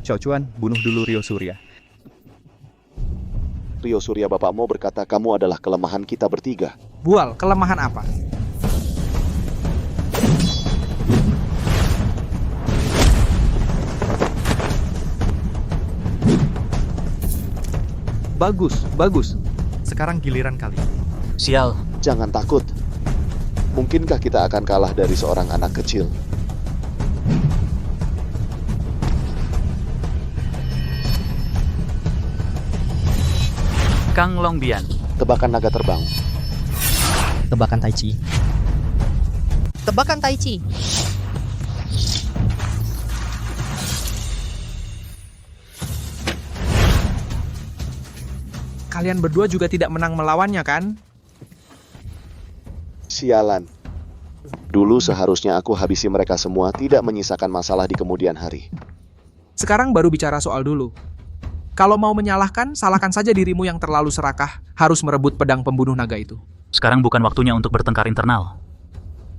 Xiao Chuan, bunuh dulu Rio Surya. Rio Surya bapakmu berkata kamu adalah kelemahan kita bertiga. Bual, kelemahan apa? Bagus, bagus. Sekarang giliran kalian. Sial. Jangan takut. Mungkinkah kita akan kalah dari seorang anak kecil? Kang Longbian. Tebakan naga terbang. Tebakan Tai Chi. Tebakan Tai Chi. Kalian berdua juga tidak menang melawannya, kan? Sialan. Dulu seharusnya aku habisi mereka semua, tidak menyisakan masalah di kemudian hari. Sekarang baru bicara soal dulu. Kalau mau menyalahkan, salahkan saja dirimu yang terlalu serakah, harus merebut pedang pembunuh naga itu. Sekarang bukan waktunya untuk bertengkar internal.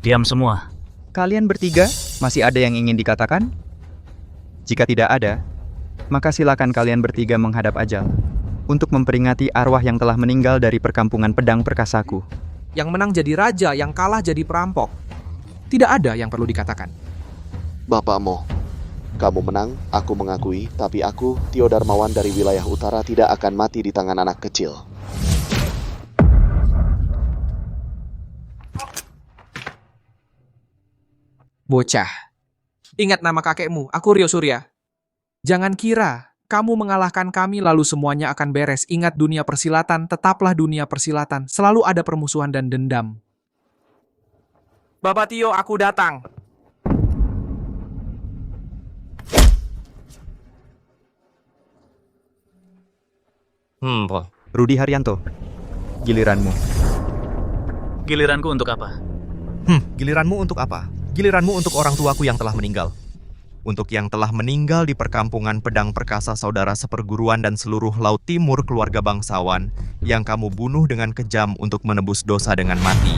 Diam semua. Kalian bertiga, masih ada yang ingin dikatakan? Jika tidak ada, maka silakan kalian bertiga menghadap ajal untuk memperingati arwah yang telah meninggal dari perkampungan pedang perkasaku. Yang menang jadi raja, yang kalah jadi perampok. Tidak ada yang perlu dikatakan. Bapakmu, kamu menang, aku mengakui, tapi aku, Tio Darmawan dari wilayah utara, tidak akan mati di tangan anak kecil. Bocah. Ingat nama kakekmu, aku Rio Surya. Jangan kira kamu mengalahkan kami lalu semuanya akan beres. Ingat, dunia persilatan, tetaplah dunia persilatan. Selalu ada permusuhan dan dendam. Bapak Tio, aku datang. Rudi Haryanto, giliranmu. Giliranku untuk apa? Giliranmu untuk apa? Giliranmu untuk orang tuaku yang telah meninggal. Untuk yang telah meninggal di perkampungan pedang perkasa saudara seperguruan dan seluruh Laut Timur keluarga bangsawan yang kamu bunuh dengan kejam untuk menebus dosa dengan mati.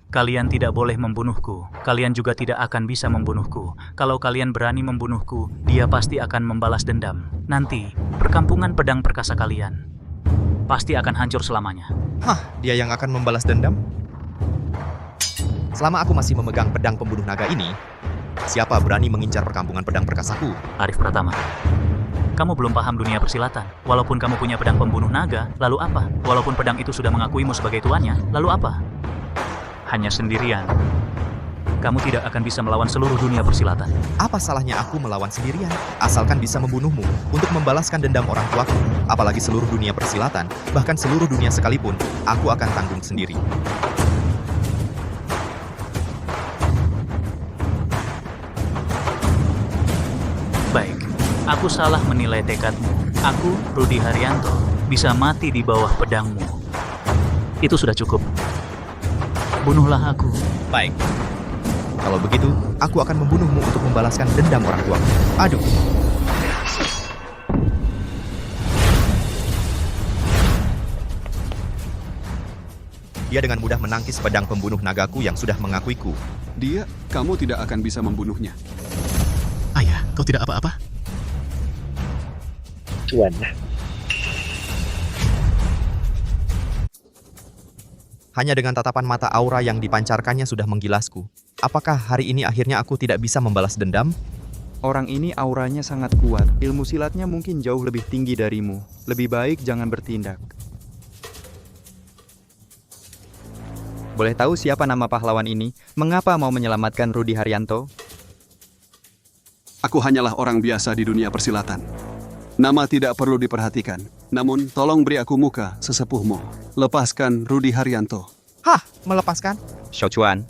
Kalian tidak boleh membunuhku. Kalian juga tidak akan bisa membunuhku. Kalau kalian berani membunuhku, dia pasti akan membalas dendam. Nanti, perkampungan pedang perkasa kalian pasti akan hancur selamanya. Hah, dia yang akan membalas dendam? Selama aku masih memegang pedang pembunuh naga ini, siapa berani mengincar perkampungan pedang perkasaku? Arif Pratama, kamu belum paham dunia persilatan. Walaupun kamu punya pedang pembunuh naga, lalu apa? Walaupun pedang itu sudah mengakuimu sebagai tuannya, lalu apa? Hanya sendirian. Kamu tidak akan bisa melawan seluruh dunia persilatan. Apa salahnya aku melawan sendirian? Asalkan bisa membunuhmu untuk membalaskan dendam orang tuaku. Apalagi seluruh dunia persilatan, bahkan seluruh dunia sekalipun, aku akan tanggung sendiri. Baik, aku salah menilai tekadmu. Aku, Rudi Haryanto, bisa mati di bawah pedangmu. Itu sudah cukup. Bunuhlah aku. Baik. Kalau begitu, aku akan membunuhmu untuk membalaskan dendam orang tuaku. Aduh. Dia dengan mudah menangkis pedang pembunuh nagaku yang sudah mengakuiku. Dia, kamu tidak akan bisa membunuhnya. Ayah, kau tidak apa-apa? Tuan. Hanya dengan tatapan mata aura yang dipancarkannya sudah menggilasku. Apakah hari ini akhirnya aku tidak bisa membalas dendam? Orang ini auranya sangat kuat. Ilmu silatnya mungkin jauh lebih tinggi darimu. Lebih baik jangan bertindak. Boleh tahu siapa nama pahlawan ini? Mengapa mau menyelamatkan Rudi Haryanto? Aku hanyalah orang biasa di dunia persilatan. Nama tidak perlu diperhatikan. Namun, tolong beri aku muka, sesepuhmu. Lepaskan Rudi Haryanto. Hah, melepaskan? Xiaochuan.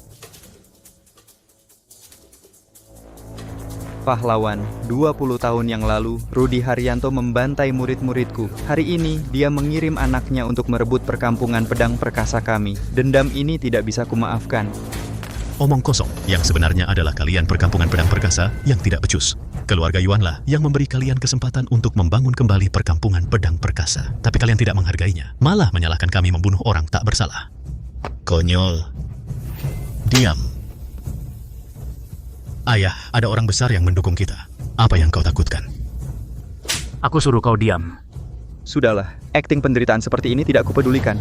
Pahlawan, 20 tahun yang lalu, Rudi Haryanto membantai murid-muridku. Hari ini, dia mengirim anaknya untuk merebut perkampungan pedang perkasa kami. Dendam ini tidak bisa kumaafkan. Omong kosong, yang sebenarnya adalah kalian perkampungan pedang perkasa yang tidak becus. Keluarga Yuanlah yang memberi kalian kesempatan untuk membangun kembali perkampungan pedang perkasa. Tapi kalian tidak menghargainya, malah menyalahkan kami membunuh orang tak bersalah. Konyol. Diam. Ayah, ada orang besar yang mendukung kita. Apa yang kau takutkan? Aku suruh kau diam. Sudahlah, akting penderitaan seperti ini tidak kupedulikan.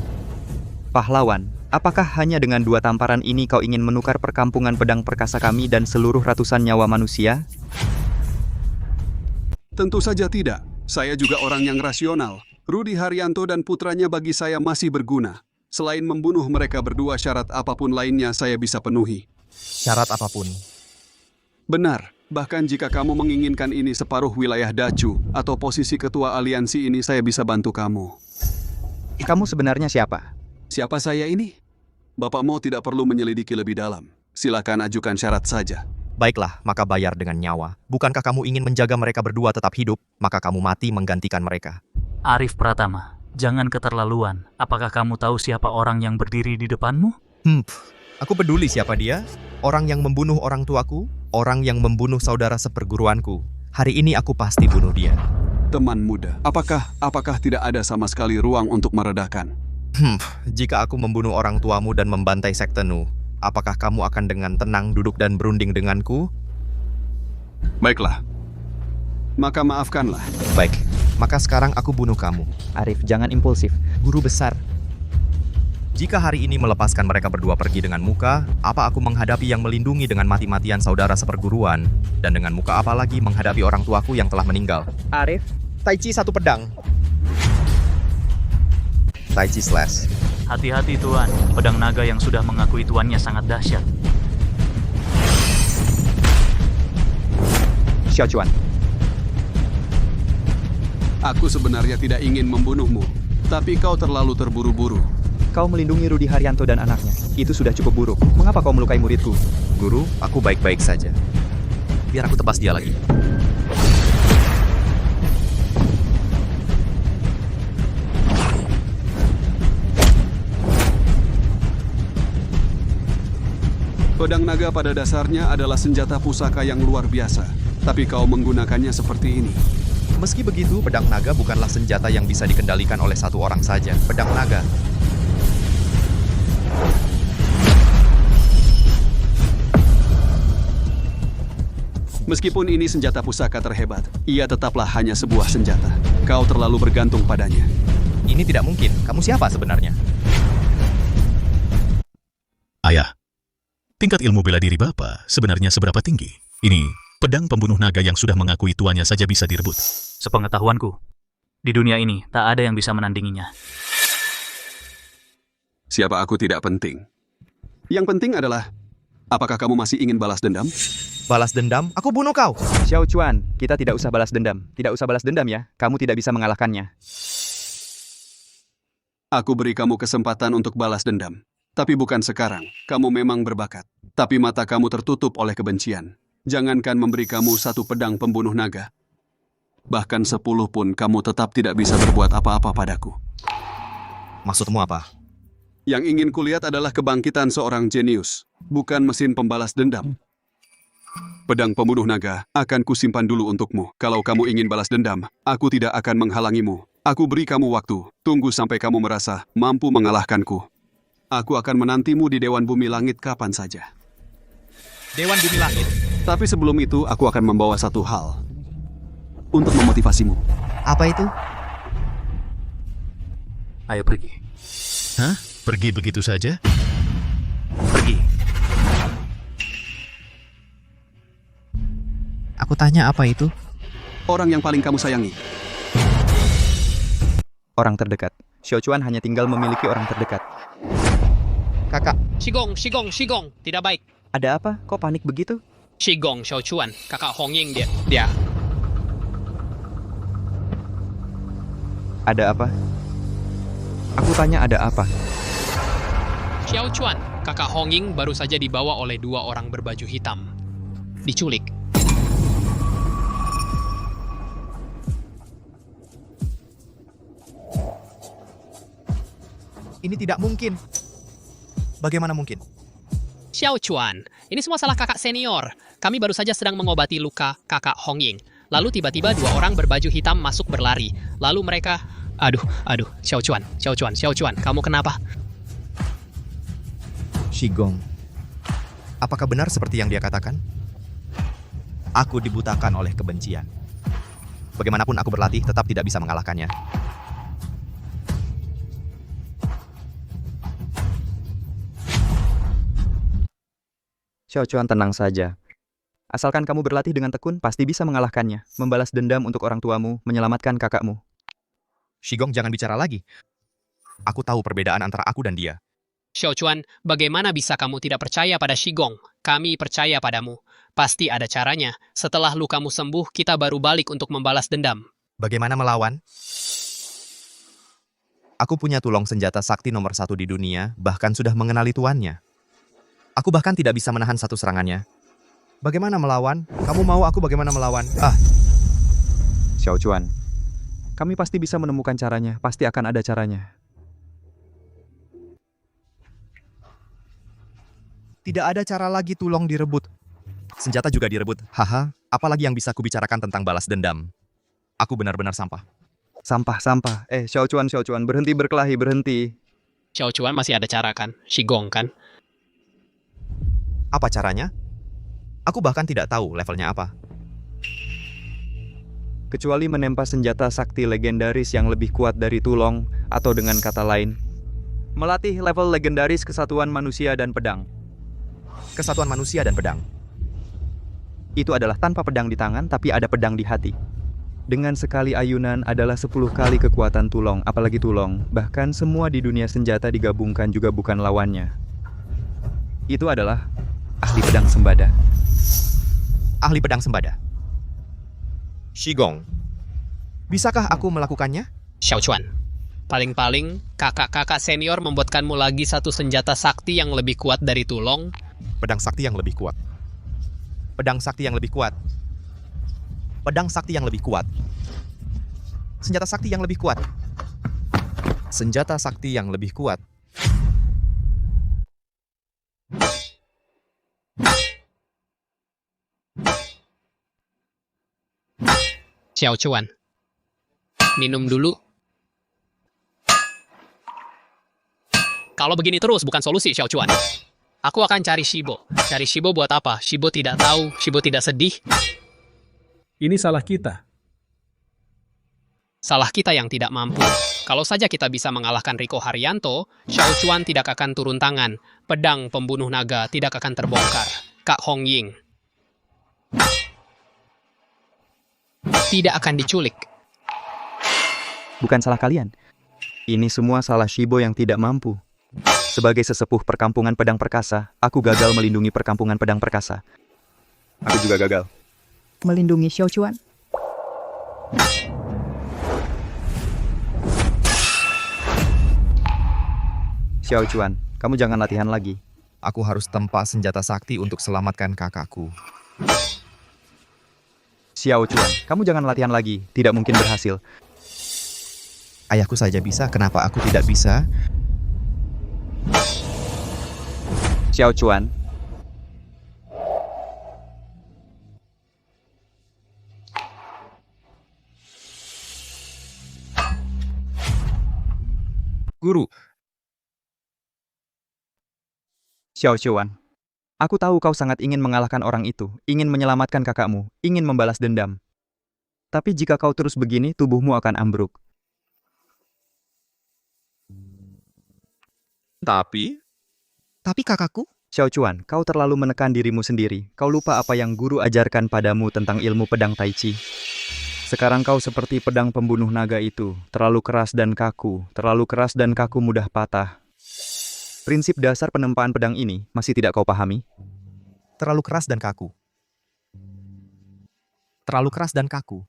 Pahlawan, apakah hanya dengan 2 tamparan ini kau ingin menukar perkampungan pedang perkasa kami dan seluruh ratusan nyawa manusia? Tentu saja tidak. Saya juga orang yang rasional. Rudi Haryanto dan putranya bagi saya masih berguna. Selain membunuh mereka berdua, syarat apapun lainnya saya bisa penuhi. Syarat apapun? Benar. Bahkan jika kamu menginginkan ini separuh wilayah Dacu atau posisi ketua aliansi ini, saya bisa bantu kamu. Kamu sebenarnya siapa? Siapa saya ini? Bapak mau tidak perlu menyelidiki lebih dalam. Silakan ajukan syarat saja. Baiklah, maka bayar dengan nyawa. Bukankah kamu ingin menjaga mereka berdua tetap hidup, maka kamu mati menggantikan mereka? Arif Pratama, jangan keterlaluan. Apakah kamu tahu siapa orang yang berdiri di depanmu? Aku peduli siapa dia. Orang yang membunuh orang tuaku, orang yang membunuh saudara seperguruanku. Hari ini aku pasti bunuh dia. Teman muda, apakah tidak ada sama sekali ruang untuk meredakan? Jika aku membunuh orang tuamu dan membantai sektenu, apakah kamu akan dengan tenang duduk dan berunding denganku? Baiklah. Maka maafkanlah. Baik, maka sekarang aku bunuh kamu. Arif, jangan impulsif. Guru besar. Jika hari ini melepaskan mereka berdua pergi dengan muka, apa aku menghadapi yang melindungi dengan mati-matian saudara seperguruan? Dan dengan muka apa lagi menghadapi orang tuaku yang telah meninggal? Arif, Taichi 1 pedang. Taichi slash. Hati-hati Tuan, pedang naga yang sudah mengakui tuannya sangat dahsyat. Xiaochuan. Aku sebenarnya tidak ingin membunuhmu, tapi kau terlalu terburu-buru. Kau melindungi Rudi Haryanto dan anaknya. Itu sudah cukup buruk. Mengapa kau melukai muridku? Guru, aku baik-baik saja. Biar aku tebas dia lagi. Pedang naga pada dasarnya adalah senjata pusaka yang luar biasa. Tapi kau menggunakannya seperti ini. Meski begitu, pedang naga bukanlah senjata yang bisa dikendalikan oleh satu orang saja. Pedang naga. Meskipun ini senjata pusaka terhebat, ia tetaplah hanya sebuah senjata. Kau terlalu bergantung padanya. Ini Ini tidak mungkin. Kamu siapa sebenarnya? Ayah, tingkat ilmu bela diri Bapak sebenarnya seberapa tinggi? Ini pedang pembunuh naga yang sudah mengakui tuannya saja bisa direbut. Sepengetahuanku, di dunia ini tak ada yang bisa menandinginya. Siapa aku tidak penting. Yang penting adalah, apakah kamu masih ingin balas dendam? Balas dendam? Aku bunuh kau! Xiao Chuan, kita tidak usah balas dendam. Tidak usah balas dendam ya, kamu tidak bisa mengalahkannya. Aku beri kamu kesempatan untuk balas dendam. Tapi bukan sekarang, kamu memang berbakat. Tapi mata kamu tertutup oleh kebencian. Jangankan memberi kamu satu pedang pembunuh naga. Bahkan 10 pun kamu tetap tidak bisa berbuat apa-apa padaku. Maksudmu apa? Yang ingin kulihat adalah kebangkitan seorang jenius, bukan mesin pembalas dendam. Pedang pembunuh naga akan kusimpan dulu untukmu. Kalau kamu ingin balas dendam, aku tidak akan menghalangimu. Aku beri kamu waktu, tunggu sampai kamu merasa mampu mengalahkanku. Aku akan menantimu di Dewan Bumi Langit kapan saja. Dewan Bumi Langit? Tapi sebelum itu, aku akan membawa satu hal untuk memotivasimu. Apa itu? Ayo pergi. Hah? Pergi begitu saja? Pergi. Aku tanya apa itu? Orang yang paling kamu sayangi. Orang terdekat. Xiao Chuan hanya tinggal memiliki orang terdekat. Kakak. Shigong, tidak baik. Ada apa? Kok panik begitu? Shigong, Xiao Chuan, kakak Hong Ying dia. Ada apa? Aku tanya ada apa? Xiao Chuan, kakak Hong Ying baru saja dibawa oleh 2 orang berbaju hitam. Diculik. Ini tidak mungkin. Bagaimana mungkin? Xiao Chuan, ini semua salah kakak senior. Kami baru saja sedang mengobati luka kakak Hong Ying. Lalu tiba-tiba 2 orang berbaju hitam masuk berlari. Lalu mereka... Aduh, Xiao Chuan, kamu kenapa? Shigong, apakah benar seperti yang dia katakan? Aku dibutakan oleh kebencian. Bagaimanapun aku berlatih, tetap tidak bisa mengalahkannya. Xiao Chuan, tenang saja. Asalkan kamu berlatih dengan tekun, pasti bisa mengalahkannya. Membalas dendam untuk orang tuamu, menyelamatkan kakakmu. Shigong, jangan bicara lagi. Aku tahu perbedaan antara aku dan dia. Xiao Chuan, bagaimana bisa kamu tidak percaya pada Shigong? Kami percaya padamu. Pasti ada caranya. Setelah lukamu sembuh, kita baru balik untuk membalas dendam. Bagaimana melawan? Aku punya tulong senjata sakti nomor 1 di dunia, bahkan sudah mengenali tuannya. Aku bahkan tidak bisa menahan satu serangannya. Bagaimana melawan? Kamu mau aku bagaimana melawan? Xiao Chuan, kami pasti bisa menemukan caranya. Pasti akan ada caranya. Tidak ada cara lagi tulong direbut. Senjata juga direbut. Haha, apalagi yang bisa kubicarakan tentang balas dendam. Aku benar-benar sampah. Sampah. Xiao Chuan, berhenti berkelahi, berhenti. Xiao Chuan masih ada cara kan? Shigong kan? Apa caranya? Aku bahkan tidak tahu levelnya apa. Kecuali menempa senjata sakti legendaris yang lebih kuat dari tulong, atau dengan kata lain, melatih level legendaris kesatuan manusia dan pedang. Kesatuan manusia dan pedang. Itu adalah tanpa pedang di tangan, tapi ada pedang di hati. Dengan sekali ayunan adalah 10 kali kekuatan tulong, apalagi tulong. Bahkan semua di dunia senjata digabungkan juga bukan lawannya. Itu adalah ahli pedang sembada. Ahli pedang sembada. Shigong, bisakah aku melakukannya? Xiao Chuan, paling-paling kakak-kakak senior membuatkanmu lagi satu senjata sakti yang lebih kuat dari tulong. Pedang sakti yang lebih kuat. Pedang sakti yang lebih kuat. Pedang sakti yang lebih kuat. Senjata sakti yang lebih kuat. Senjata sakti yang lebih kuat. Xiao Chuan, minum dulu. Kalau begini terus bukan solusi, Xiao Chuan. Aku akan cari Shibo. Cari Shibo buat apa? Shibo tidak tahu, Shibo tidak sedih. Ini salah kita. Salah kita yang tidak mampu. Kalau saja kita bisa mengalahkan Riko Haryanto, Xiao Chuan tidak akan turun tangan. Pedang pembunuh naga tidak akan terbongkar. Kak Hong Ying tidak akan diculik. Bukan salah kalian. Ini semua salah Shibo yang tidak mampu. Sebagai sesepuh perkampungan pedang perkasa, aku gagal melindungi perkampungan pedang perkasa. Aku juga gagal melindungi Xiao Chuan. Xiao Chuan, kamu jangan latihan lagi. Aku harus tempa senjata sakti untuk selamatkan kakakku. Xiao Chuan, kamu jangan latihan lagi. Tidak mungkin berhasil. Ayahku saja bisa, kenapa aku tidak bisa? Xiao Chuan. Guru. Xiao Chuan. Aku tahu kau sangat ingin mengalahkan orang itu, ingin menyelamatkan kakakmu, ingin membalas dendam. Tapi jika kau terus begini, tubuhmu akan ambruk. Tapi kakakku? Xiao Chuan, kau terlalu menekan dirimu sendiri. Kau lupa apa yang guru ajarkan padamu tentang ilmu pedang Tai Chi. Sekarang kau seperti pedang pembunuh naga itu, terlalu keras dan kaku mudah patah. Prinsip dasar penempaan pedang ini masih tidak kau pahami? Terlalu keras dan kaku. Terlalu keras dan kaku.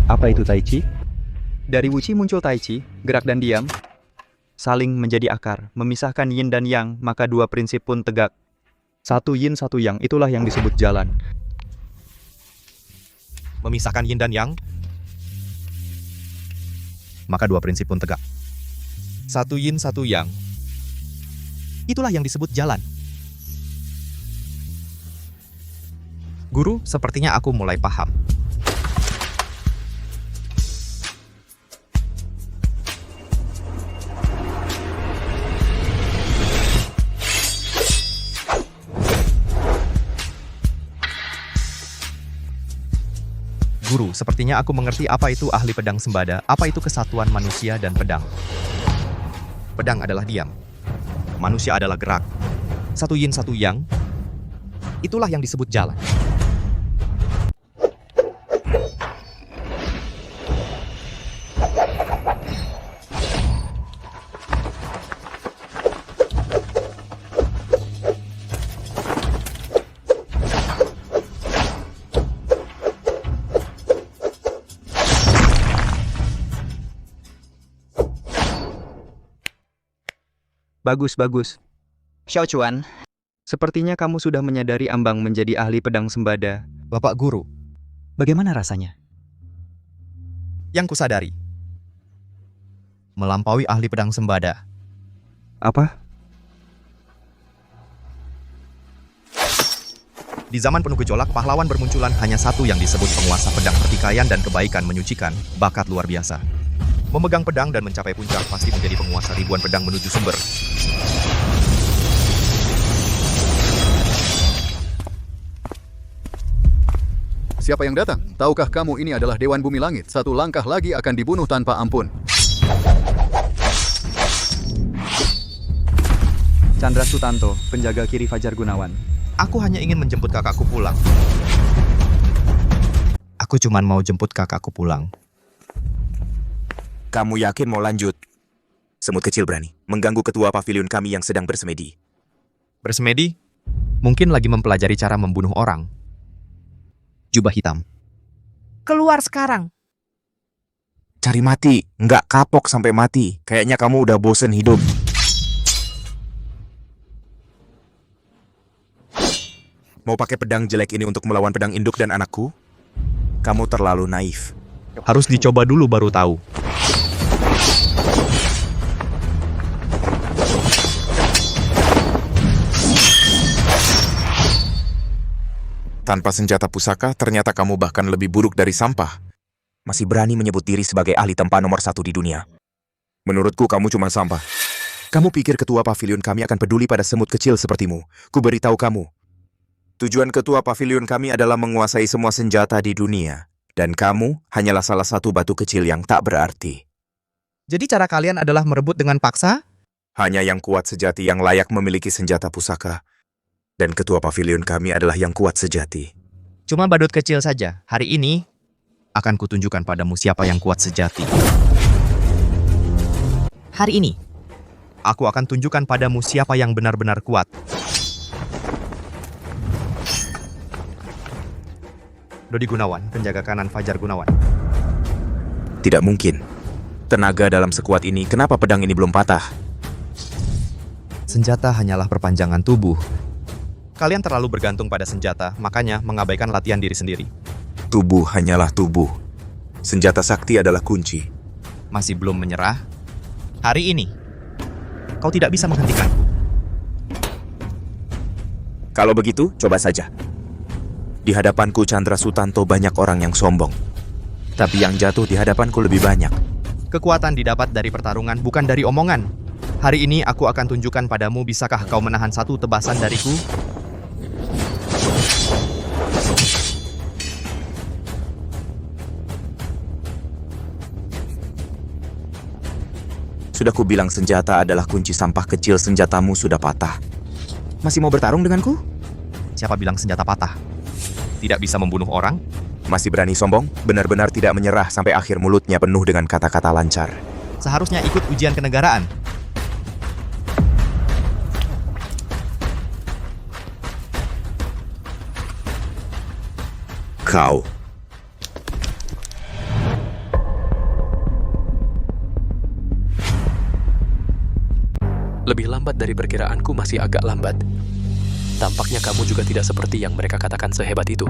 Apa itu Tai Chi? Dari Wuchi muncul Tai Chi, gerak dan diam, saling menjadi akar, memisahkan yin dan yang, maka dua prinsip pun tegak. Satu yin, satu yang, itulah yang disebut jalan. Memisahkan yin dan yang, maka dua prinsip pun tegak. Satu yin, satu yang, itulah yang disebut jalan. Guru, sepertinya aku mulai paham. Guru, sepertinya aku mengerti apa itu ahli pedang sembada, apa itu kesatuan manusia dan pedang. Pedang adalah diam. Manusia adalah gerak. Satu yin, satu yang. Itulah yang disebut jalan. Bagus, bagus. Xiao Chuan, sepertinya kamu sudah menyadari ambang menjadi ahli pedang sembada. Bapak Guru, bagaimana rasanya? Yang kusadari, melampaui ahli pedang sembada. Apa? Di zaman penuh gejolak, pahlawan bermunculan hanya satu yang disebut penguasa pedang pertikaian dan kebaikan menyucikan, bakat luar biasa. Memegang pedang dan mencapai puncak pasti menjadi penguasa ribuan pedang menuju sumber. Siapa yang datang? Tahukah kamu ini adalah Dewan Bumi Langit? Satu langkah lagi akan dibunuh tanpa ampun. Chandra Sutanto, penjaga kiri Fajar Gunawan. Aku hanya ingin menjemput kakakku pulang. Aku cuma mau jemput kakakku pulang. Kamu yakin mau lanjut? Semut kecil berani mengganggu ketua pavilion kami yang sedang bersemedi. Bersemedi? Mungkin lagi mempelajari cara membunuh orang. Jubah hitam. Keluar sekarang. Cari mati, nggak kapok sampai mati. Kayaknya kamu udah bosen hidup. Mau pakai pedang jelek ini untuk melawan pedang induk dan anakku? Kamu terlalu naif. Harus dicoba dulu baru tahu. Tanpa senjata pusaka, ternyata kamu bahkan lebih buruk dari sampah. Masih berani menyebut diri sebagai ahli tempa nomor 1 di dunia. Menurutku kamu cuma sampah. Kamu pikir ketua pavilion kami akan peduli pada semut kecil sepertimu? Ku beritahu kamu. Tujuan ketua pavilion kami adalah menguasai semua senjata di dunia. Dan kamu hanyalah salah satu batu kecil yang tak berarti. Jadi cara kalian adalah merebut dengan paksa? Hanya yang kuat sejati yang layak memiliki senjata pusaka. Dan ketua pavilion kami adalah yang kuat sejati. Cuma badut kecil saja. Hari ini akan kutunjukkan padamu siapa yang kuat sejati. Hari ini aku akan tunjukkan padamu siapa yang benar-benar kuat. Dodi Gunawan, penjaga kanan Fajar Gunawan. Tidak mungkin. Tenaga dalam sekuat ini, kenapa pedang ini belum patah? Senjata hanyalah perpanjangan tubuh. Kalian terlalu bergantung pada senjata, makanya mengabaikan latihan diri sendiri. Tubuh hanyalah tubuh. Senjata sakti adalah kunci. Masih belum menyerah? Hari ini, kau tidak bisa menghentikanku. Kalau begitu, coba saja. Di hadapanku Chandra Sutanto banyak orang yang sombong. Tapi yang jatuh di hadapanku lebih banyak. Kekuatan didapat dari pertarungan, bukan dari omongan. Hari ini aku akan tunjukkan padamu, bisakah kau menahan satu tebasan dariku? Sudah kubilang senjata adalah kunci, sampah kecil, senjatamu sudah patah. Masih mau bertarung denganku? Siapa bilang senjata patah? Tidak bisa membunuh orang? Masih berani sombong? Benar-benar tidak menyerah sampai akhir, mulutnya penuh dengan kata-kata lancar. Seharusnya ikut ujian kenegaraan. Kau. Lebih lambat dari perkiraanku, masih agak lambat. Tampaknya kamu juga tidak seperti yang mereka katakan sehebat itu.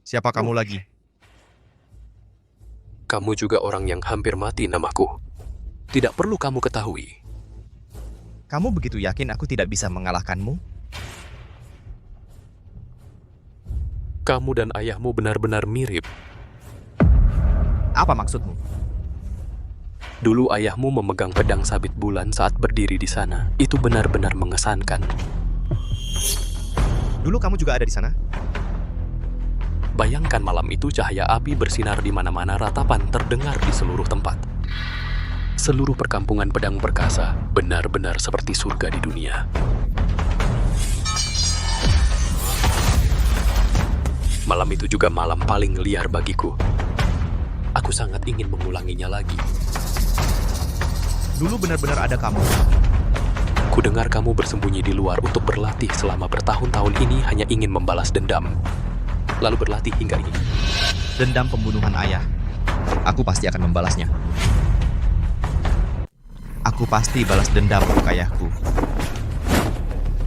Siapa kamu lagi? Kamu juga orang yang hampir mati, namaku. Tidak perlu kamu ketahui. Kamu begitu yakin aku tidak bisa mengalahkanmu? Kamu dan ayahmu benar-benar mirip. Apa maksudmu? Dulu ayahmu memegang pedang sabit bulan saat berdiri di sana. Itu benar-benar mengesankan. Dulu kamu juga ada di sana? Bayangkan malam itu cahaya api bersinar di mana-mana, ratapan terdengar di seluruh tempat. Seluruh perkampungan pedang perkasa benar-benar seperti surga di dunia. Malam itu juga malam paling liar bagiku. Aku sangat ingin mengulanginya lagi. Dulu benar-benar ada kamu. Kudengar kamu bersembunyi di luar untuk berlatih selama bertahun-tahun ini hanya ingin membalas dendam. Lalu berlatih hingga ini. Dendam pembunuhan ayah. Aku pasti akan membalasnya. Aku pasti balas dendam untuk ayahku.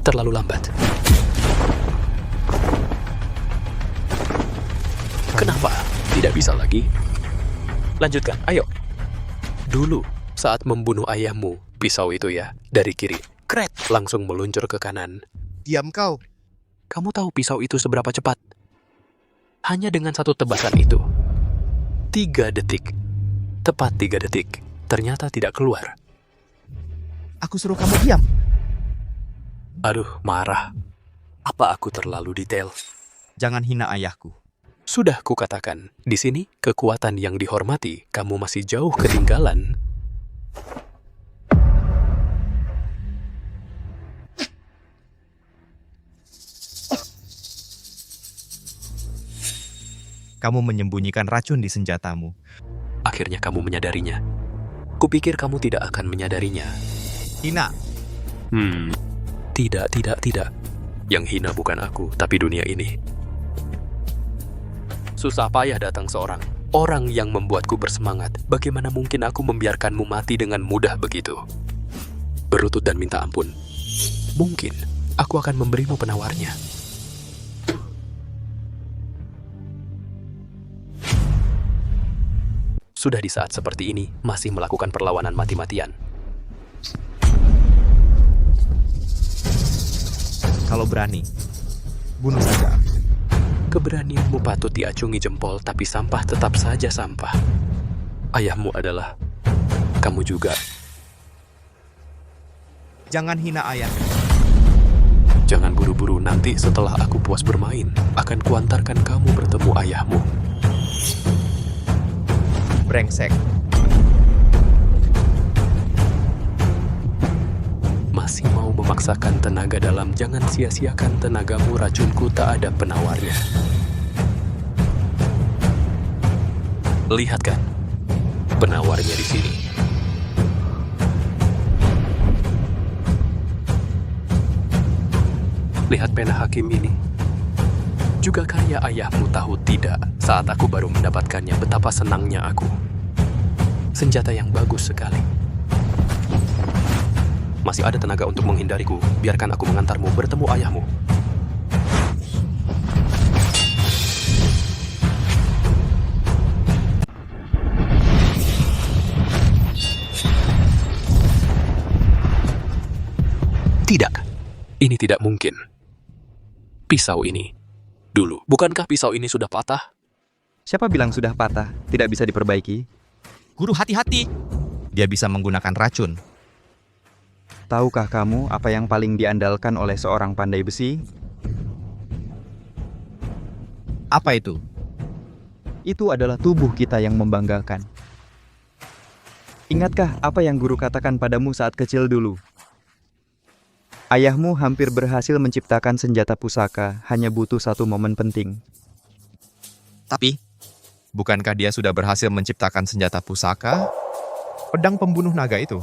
Terlalu lambat. Kenapa? Tidak bisa lagi? Lanjutkan, ayo. Dulu, saat membunuh ayahmu, pisau itu ya, dari kiri, kret, langsung meluncur ke kanan. Diam kau. Kamu tahu pisau itu seberapa cepat? Hanya dengan satu tebasan itu. 3 detik. Tepat 3 detik. Ternyata tidak keluar. Aku suruh kamu diam. Aduh, marah. Apa aku terlalu detail? Jangan hina ayahku. Sudah kukatakan, di sini kekuatan yang dihormati, kamu masih jauh ketinggalan. Kamu menyembunyikan racun di senjatamu. Akhirnya kamu menyadarinya. Kupikir kamu tidak akan menyadarinya. Hina. Tidak. Yang hina bukan aku, tapi dunia ini. Susah payah datang seorang, orang yang membuatku bersemangat. Bagaimana mungkin aku membiarkanmu mati dengan mudah begitu? Berlutut dan minta ampun. Mungkin aku akan memberimu penawarnya. Sudah di saat seperti ini, masih melakukan perlawanan mati-matian. Kalau berani, bunuh saja aku. Keberanianmu patut diacungi jempol, tapi sampah tetap saja sampah. Ayahmu adalah kamu juga. Jangan hina ayah. Jangan buru-buru, nanti setelah aku puas bermain, akan kuantarkan kamu bertemu ayahmu. Brengsek. Masih mau memaksakan tenaga dalam, jangan sia-siakan tenagamu, racunku tak ada penawarnya. Lihat kan, penawarnya di sini. Lihat pena hakim ini. Juga karya ayahmu, tahu tidak, saat aku baru mendapatkannya, betapa senangnya aku. Senjata yang bagus sekali. Masih ada tenaga untuk menghindariku, biarkan aku mengantarmu bertemu ayahmu. Tidak, ini tidak mungkin. Pisau ini, dulu, bukankah pisau ini sudah patah? Siapa bilang sudah patah, tidak bisa diperbaiki? Guru, hati-hati. Dia bisa menggunakan racun. Tahukah kamu apa yang paling diandalkan oleh seorang pandai besi? Apa itu? Itu adalah tubuh kita yang membanggakan. Ingatkah apa yang guru katakan padamu saat kecil dulu? Ayahmu hampir berhasil menciptakan senjata pusaka, hanya butuh satu momen penting. Tapi, bukankah dia sudah berhasil menciptakan senjata pusaka? Pedang pembunuh naga itu.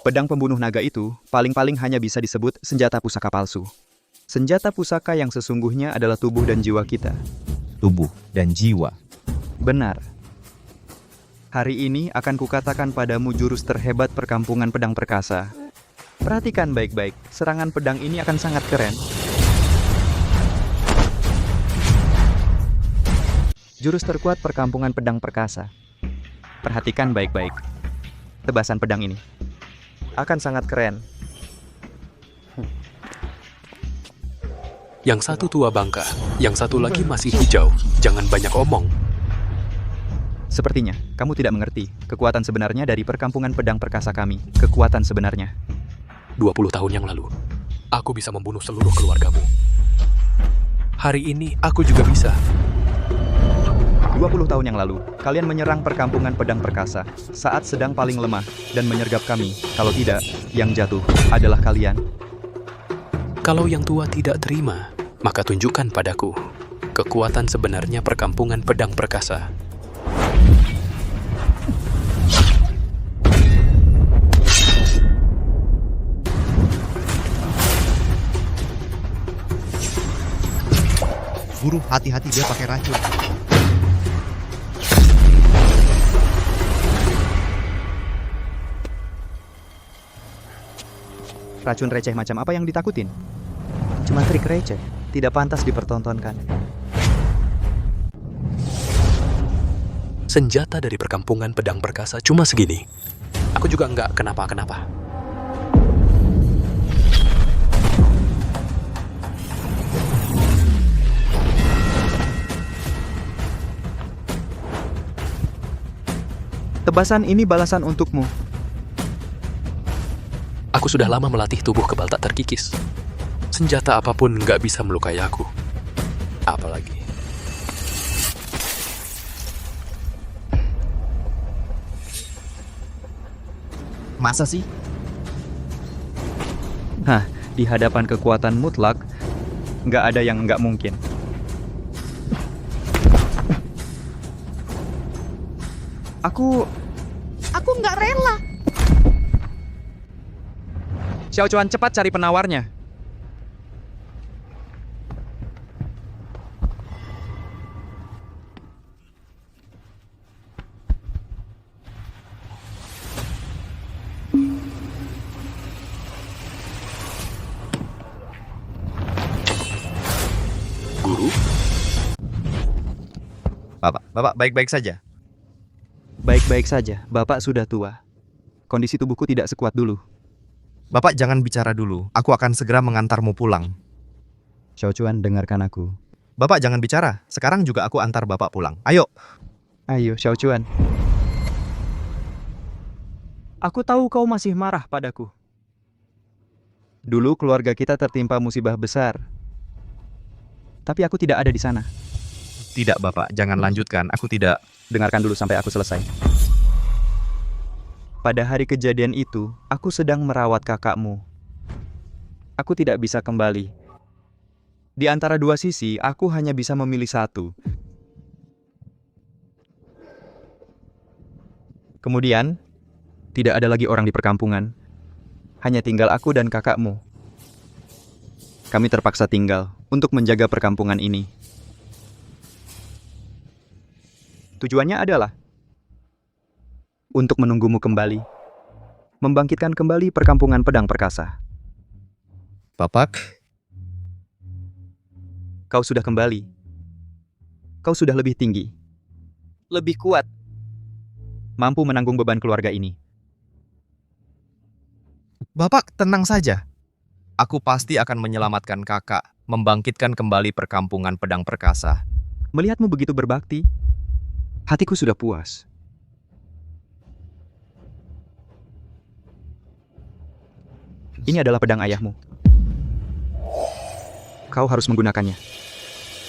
Pedang pembunuh naga itu paling-paling hanya bisa disebut senjata pusaka palsu. Senjata pusaka yang sesungguhnya adalah tubuh dan jiwa kita. Tubuh dan jiwa. Benar. Hari ini akan kukatakan padamu jurus terhebat perkampungan pedang perkasa. Perhatikan baik-baik, serangan pedang ini akan sangat keren. Jurus terkuat perkampungan pedang perkasa. Perhatikan baik-baik. Tebasan pedang ini akan sangat keren. Yang satu tua bangka, yang satu lagi masih hijau. Jangan banyak omong. Sepertinya, kamu tidak mengerti kekuatan sebenarnya dari perkampungan pedang perkasa kami. Kekuatan sebenarnya. 20 tahun yang lalu, aku bisa membunuh seluruh keluargamu. Hari ini, aku juga bisa. 20 tahun yang lalu, kalian menyerang perkampungan pedang perkasa saat sedang paling lemah dan menyergap kami. Kalau tidak, yang jatuh adalah kalian. Kalau yang tua tidak terima, maka tunjukkan padaku kekuatan sebenarnya perkampungan pedang perkasa. Guru, hati-hati, dia pakai racun. Racun receh macam apa yang ditakutin? Cuma trik receh, tidak pantas dipertontonkan. Senjata dari perkampungan pedang perkasa cuma segini. Aku juga nggak kenapa-kenapa. Tebasan ini balasan untukmu. Aku sudah lama melatih tubuh kebal tak terkikis. Senjata apapun nggak bisa melukai aku. Apalagi. Masa sih? Hah, di hadapan kekuatan mutlak, nggak ada yang nggak mungkin. Aku nggak rela. Xiao Chuan, cepat cari penawarnya. Guru? Bapak baik-baik saja? Baik-baik saja, Bapak sudah tua. Kondisi tubuhku tidak sekuat dulu. Bapak jangan bicara dulu, aku akan segera mengantarmu pulang. Xiaochuan, dengarkan aku. Bapak jangan bicara. Sekarang juga aku antar Bapak pulang. Ayo. Ayo, Xiaochuan. Aku tahu kau masih marah padaku. Dulu keluarga kita tertimpa musibah besar. Tapi aku tidak ada di sana. Tidak, Bapak. Jangan lanjutkan. Aku tidak... Dengarkan dulu sampai aku selesai. Pada hari kejadian itu, aku sedang merawat kakakmu. Aku tidak bisa kembali. Di antara dua sisi, aku hanya bisa memilih satu. Kemudian, tidak ada lagi orang di perkampungan. Hanya tinggal aku dan kakakmu. Kami terpaksa tinggal untuk menjaga perkampungan ini. Tujuannya adalah untuk menunggumu kembali, membangkitkan kembali perkampungan Pedang Perkasa. Bapak, kau sudah kembali. Kau sudah lebih tinggi, lebih kuat, mampu menanggung beban keluarga ini. Bapak tenang saja. Aku pasti akan menyelamatkan kakak, membangkitkan kembali perkampungan Pedang Perkasa. Melihatmu begitu berbakti, hatiku sudah puas. Ini adalah pedang ayahmu. Kau harus menggunakannya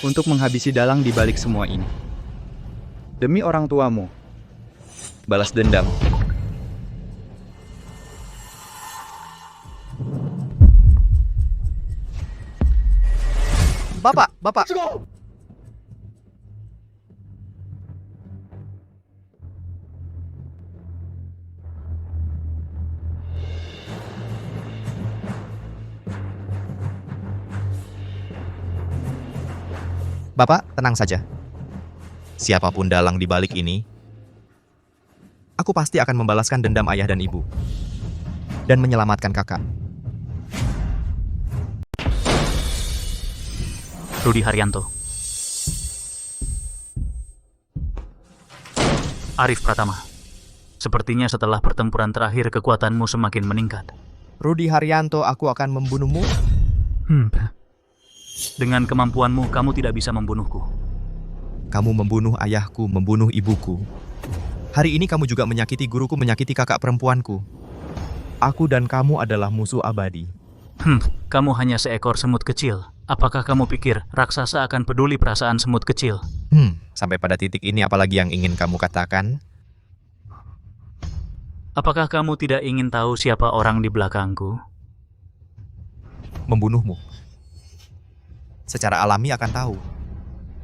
untuk menghabisi dalang di balik semua ini. Demi orang tuamu, balas dendam. Bapak. Bapak, tenang saja. Siapapun dalang di balik ini, aku pasti akan membalaskan dendam ayah dan ibu. Dan menyelamatkan kakak. Rudi Haryanto. Arif Pratama. Sepertinya setelah pertempuran terakhir kekuatanmu semakin meningkat. Rudi Haryanto, aku akan membunuhmu. Dengan kemampuanmu, kamu tidak bisa membunuhku. Kamu membunuh ayahku, membunuh ibuku. Hari ini kamu juga menyakiti guruku, menyakiti kakak perempuanku. Aku dan kamu adalah musuh abadi. Kamu hanya seekor semut kecil. Apakah kamu pikir raksasa akan peduli perasaan semut kecil? Sampai pada titik ini apalagi yang ingin kamu katakan? Apakah kamu tidak ingin tahu siapa orang di belakangku? Membunuhmu. Secara alami akan tahu.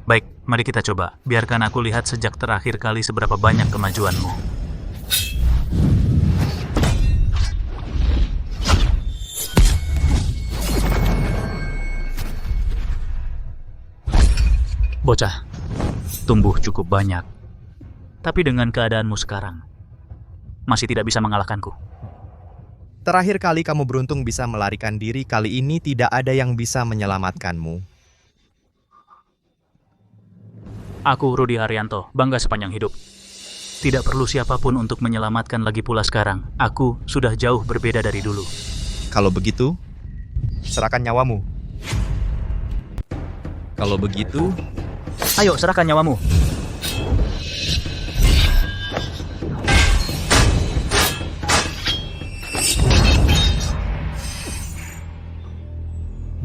Baik, mari kita coba. Biarkan aku lihat sejak terakhir kali seberapa banyak kemajuanmu. Bocah, tumbuh cukup banyak. Tapi dengan keadaanmu sekarang, masih tidak bisa mengalahkanku. Terakhir kali kamu beruntung bisa melarikan diri, kali ini tidak ada yang bisa menyelamatkanmu. Aku, Rudi Haryanto, bangga sepanjang hidup. Tidak perlu siapapun untuk menyelamatkan lagi pula sekarang. Aku sudah jauh berbeda dari dulu. Kalau begitu, serahkan nyawamu. Kalau begitu, ayo serahkan nyawamu.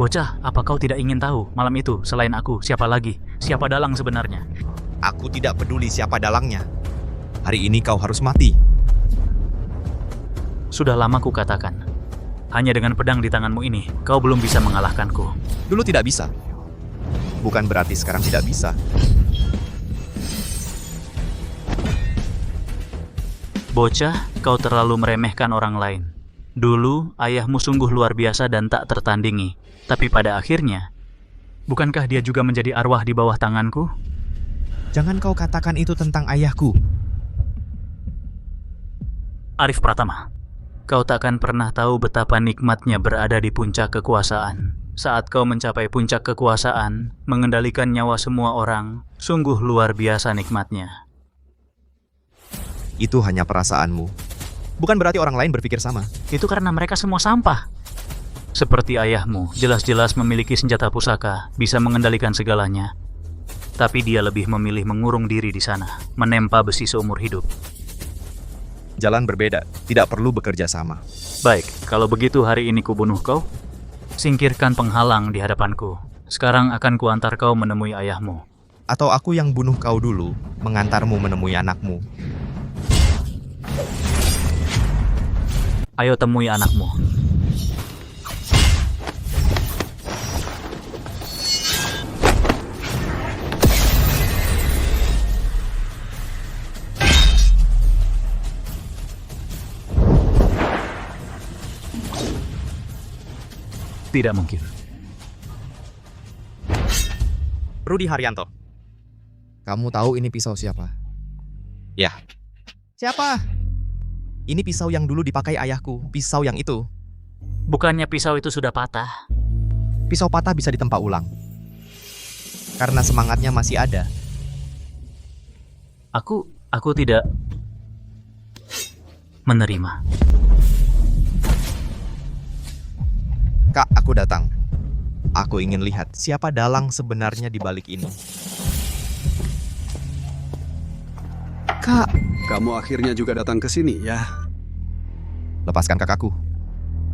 Bocah, apa kau tidak ingin tahu malam itu selain aku siapa lagi? Siapa dalang sebenarnya? Aku tidak peduli siapa dalangnya. Hari ini kau harus mati. Sudah lama ku katakan. Hanya dengan pedang di tanganmu ini, kau belum bisa mengalahkanku. Dulu tidak bisa. Bukan berarti sekarang tidak bisa. Bocah, kau terlalu meremehkan orang lain. Dulu, ayahmu sungguh luar biasa dan tak tertandingi. Tapi pada akhirnya, bukankah dia juga menjadi arwah di bawah tanganku? Jangan kau katakan itu tentang ayahku. Arif Pratama, kau takkan pernah tahu betapa nikmatnya berada di puncak kekuasaan. Saat kau mencapai puncak kekuasaan, mengendalikan nyawa semua orang, sungguh luar biasa nikmatnya. Itu hanya perasaanmu. Bukan berarti orang lain berpikir sama. Itu karena mereka semua sampah. Seperti ayahmu, jelas-jelas memiliki senjata pusaka, bisa mengendalikan segalanya. Tapi dia lebih memilih mengurung diri di sana, menempa besi seumur hidup. Jalan berbeda, tidak perlu bekerja sama. Baik, kalau begitu hari ini kubunuh kau. Singkirkan penghalang di hadapanku. Sekarang akan kuantar kau menemui ayahmu. Atau aku yang bunuh kau dulu, mengantarmu menemui anakmu. Ayo temui anakmu. Tidak mungkin. Rudi Haryanto. Kamu tahu ini pisau siapa? Ya. Siapa? Ini pisau yang dulu dipakai ayahku, pisau yang itu. Bukannya pisau itu sudah patah? Pisau patah bisa ditempa ulang. Karena semangatnya masih ada. Aku tidak menerima. Kak, aku datang. Aku ingin lihat siapa dalang sebenarnya di balik ini. Kak, kamu akhirnya juga datang ke sini ya? Lepaskan kakakku.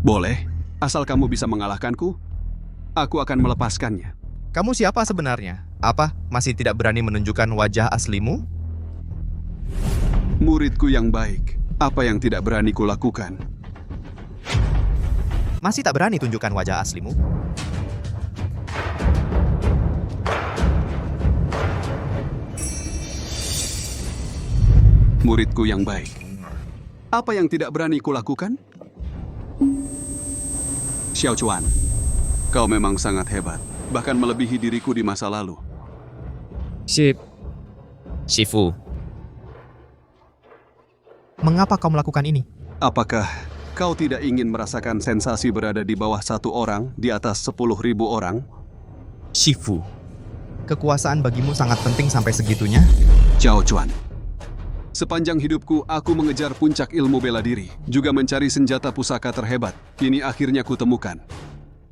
Boleh, asal kamu bisa mengalahkanku, aku akan melepaskannya. Kamu siapa sebenarnya? Apa, masih tidak berani menunjukkan wajah aslimu? Muridku yang baik, apa yang tidak berani kulakukan? Masih tak berani tunjukkan wajah aslimu? Muridku yang baik, apa yang tidak berani kulakukan? Xiao Chuan, kau memang sangat hebat, bahkan melebihi diriku di masa lalu. Shifu. Mengapa kau melakukan ini? Apakah kau tidak ingin merasakan sensasi berada di bawah satu orang di atas 10.000 orang? Shifu, kekuasaan bagimu sangat penting sampai segitunya? Xiao Chuan, sepanjang hidupku aku mengejar puncak ilmu bela diri, juga mencari senjata pusaka terhebat. Kini akhirnya kutemukan.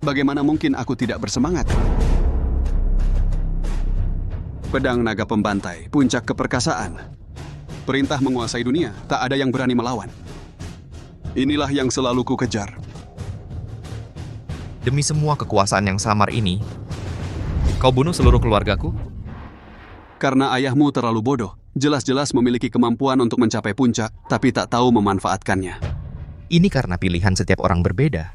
Bagaimana mungkin aku tidak bersemangat? Pedang naga pembantai, puncak keperkasaan. Perintah menguasai dunia, tak ada yang berani melawan. Inilah yang selalu ku kejar. Demi semua kekuasaan yang samar ini, kau bunuh seluruh keluargaku? Karena ayahmu terlalu bodoh, jelas-jelas memiliki kemampuan untuk mencapai puncak, tapi tak tahu memanfaatkannya. Ini karena pilihan setiap orang berbeda.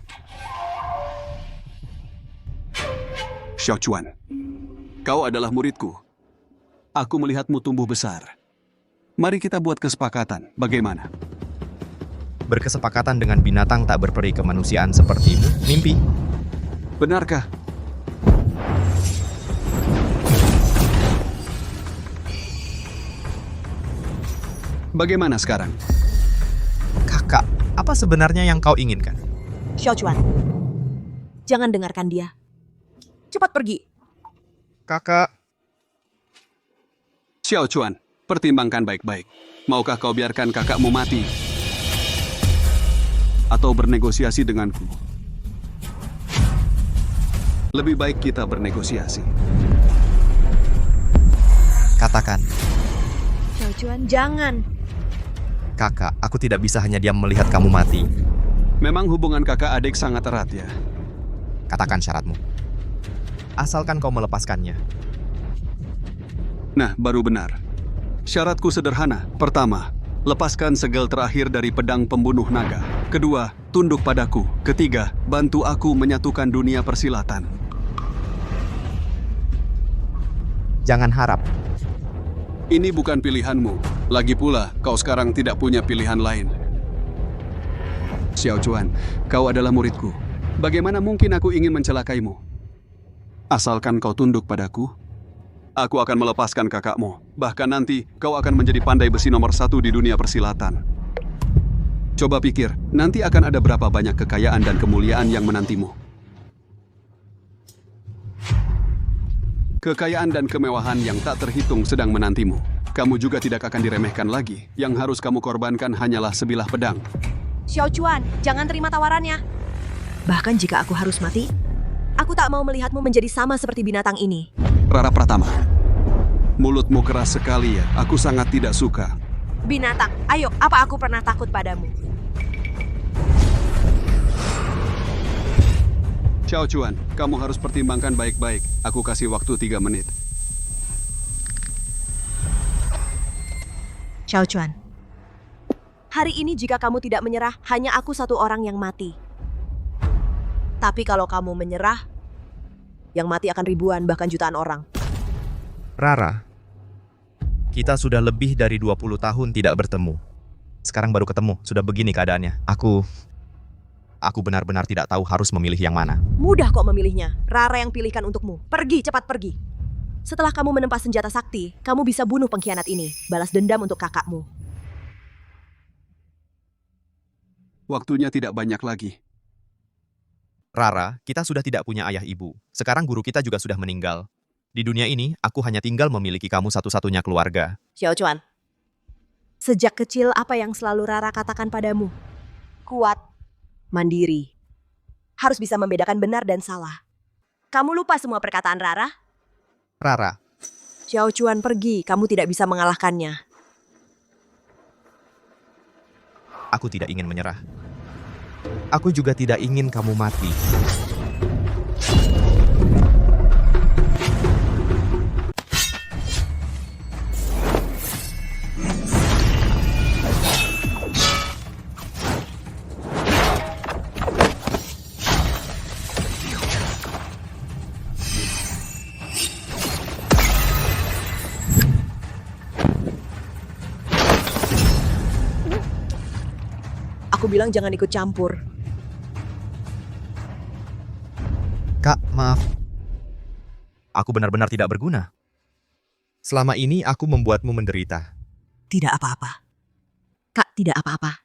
Xiao Chuan, kau adalah muridku. Aku melihatmu tumbuh besar. Mari kita buat kesepakatan, bagaimana? Berkesepakatan dengan binatang tak berperi kemanusiaan sepertimu, mimpi. Benarkah? Bagaimana sekarang? Kakak, apa sebenarnya yang kau inginkan? Xiao Chuan, jangan dengarkan dia. Cepat pergi. Kakak. Xiao Chuan, pertimbangkan baik-baik. Maukah kau biarkan kakakmu mati? Atau bernegosiasi denganku? Lebih baik kita bernegosiasi. Katakan. Xiao Chuan, jangan. Kakak, aku tidak bisa hanya diam melihat kamu mati. Memang hubungan kakak adik sangat erat ya? Katakan syaratmu. Asalkan kau melepaskannya. Nah, baru benar. Syaratku sederhana. Pertama, lepaskan segel terakhir dari pedang pembunuh naga. Kedua, tunduk padaku. Ketiga, bantu aku menyatukan dunia persilatan. Jangan harap. Ini bukan pilihanmu. Lagi pula, kau sekarang tidak punya pilihan lain. Xiao Chuan, kau adalah muridku. Bagaimana mungkin aku ingin mencelakaimu? Asalkan kau tunduk padaku, aku akan melepaskan kakakmu. Bahkan nanti, kau akan menjadi pandai besi nomor 1 di dunia persilatan. Coba pikir, nanti akan ada berapa banyak kekayaan dan kemuliaan yang menantimu. Kekayaan dan kemewahan yang tak terhitung sedang menantimu. Kamu juga tidak akan diremehkan lagi. Yang harus kamu korbankan hanyalah sebilah pedang. Xiao Chuan, jangan terima tawarannya. Bahkan jika aku harus mati, aku tak mau melihatmu menjadi sama seperti binatang ini. Rara Pratama, mulutmu keras sekali ya. Aku sangat tidak suka. Binatang, ayo, apa aku pernah takut padamu? Xiao Chuan, kamu harus pertimbangkan baik-baik. Aku kasih waktu 3 menit. Xiao Chuan, hari ini jika kamu tidak menyerah, hanya aku satu orang yang mati. Tapi kalau kamu menyerah, yang mati akan ribuan, bahkan jutaan orang. Rara, kita sudah lebih dari 20 tahun tidak bertemu. Sekarang baru ketemu, sudah begini keadaannya. Aku benar-benar tidak tahu harus memilih yang mana. Mudah kok memilihnya. Rara yang pilihkan untukmu. Pergi, cepat pergi. Setelah kamu menempa senjata sakti, kamu bisa bunuh pengkhianat ini. Balas dendam untuk kakakmu. Waktunya tidak banyak lagi. Rara, kita sudah tidak punya ayah ibu. Sekarang guru kita juga sudah meninggal. Di dunia ini, aku hanya tinggal memiliki kamu satu-satunya keluarga. Xiao Chuan, sejak kecil apa yang selalu Rara katakan padamu? Kuat, mandiri, harus bisa membedakan benar dan salah. Kamu lupa semua perkataan Rara? Rara, Xiao Chuan pergi, kamu tidak bisa mengalahkannya. aku tidak ingin menyerah. Aku juga tidak ingin kamu mati. Aku bilang jangan ikut campur. Kak, maaf. Aku benar-benar tidak berguna. Selama ini aku membuatmu menderita. Tidak apa-apa. Kak, tidak apa-apa.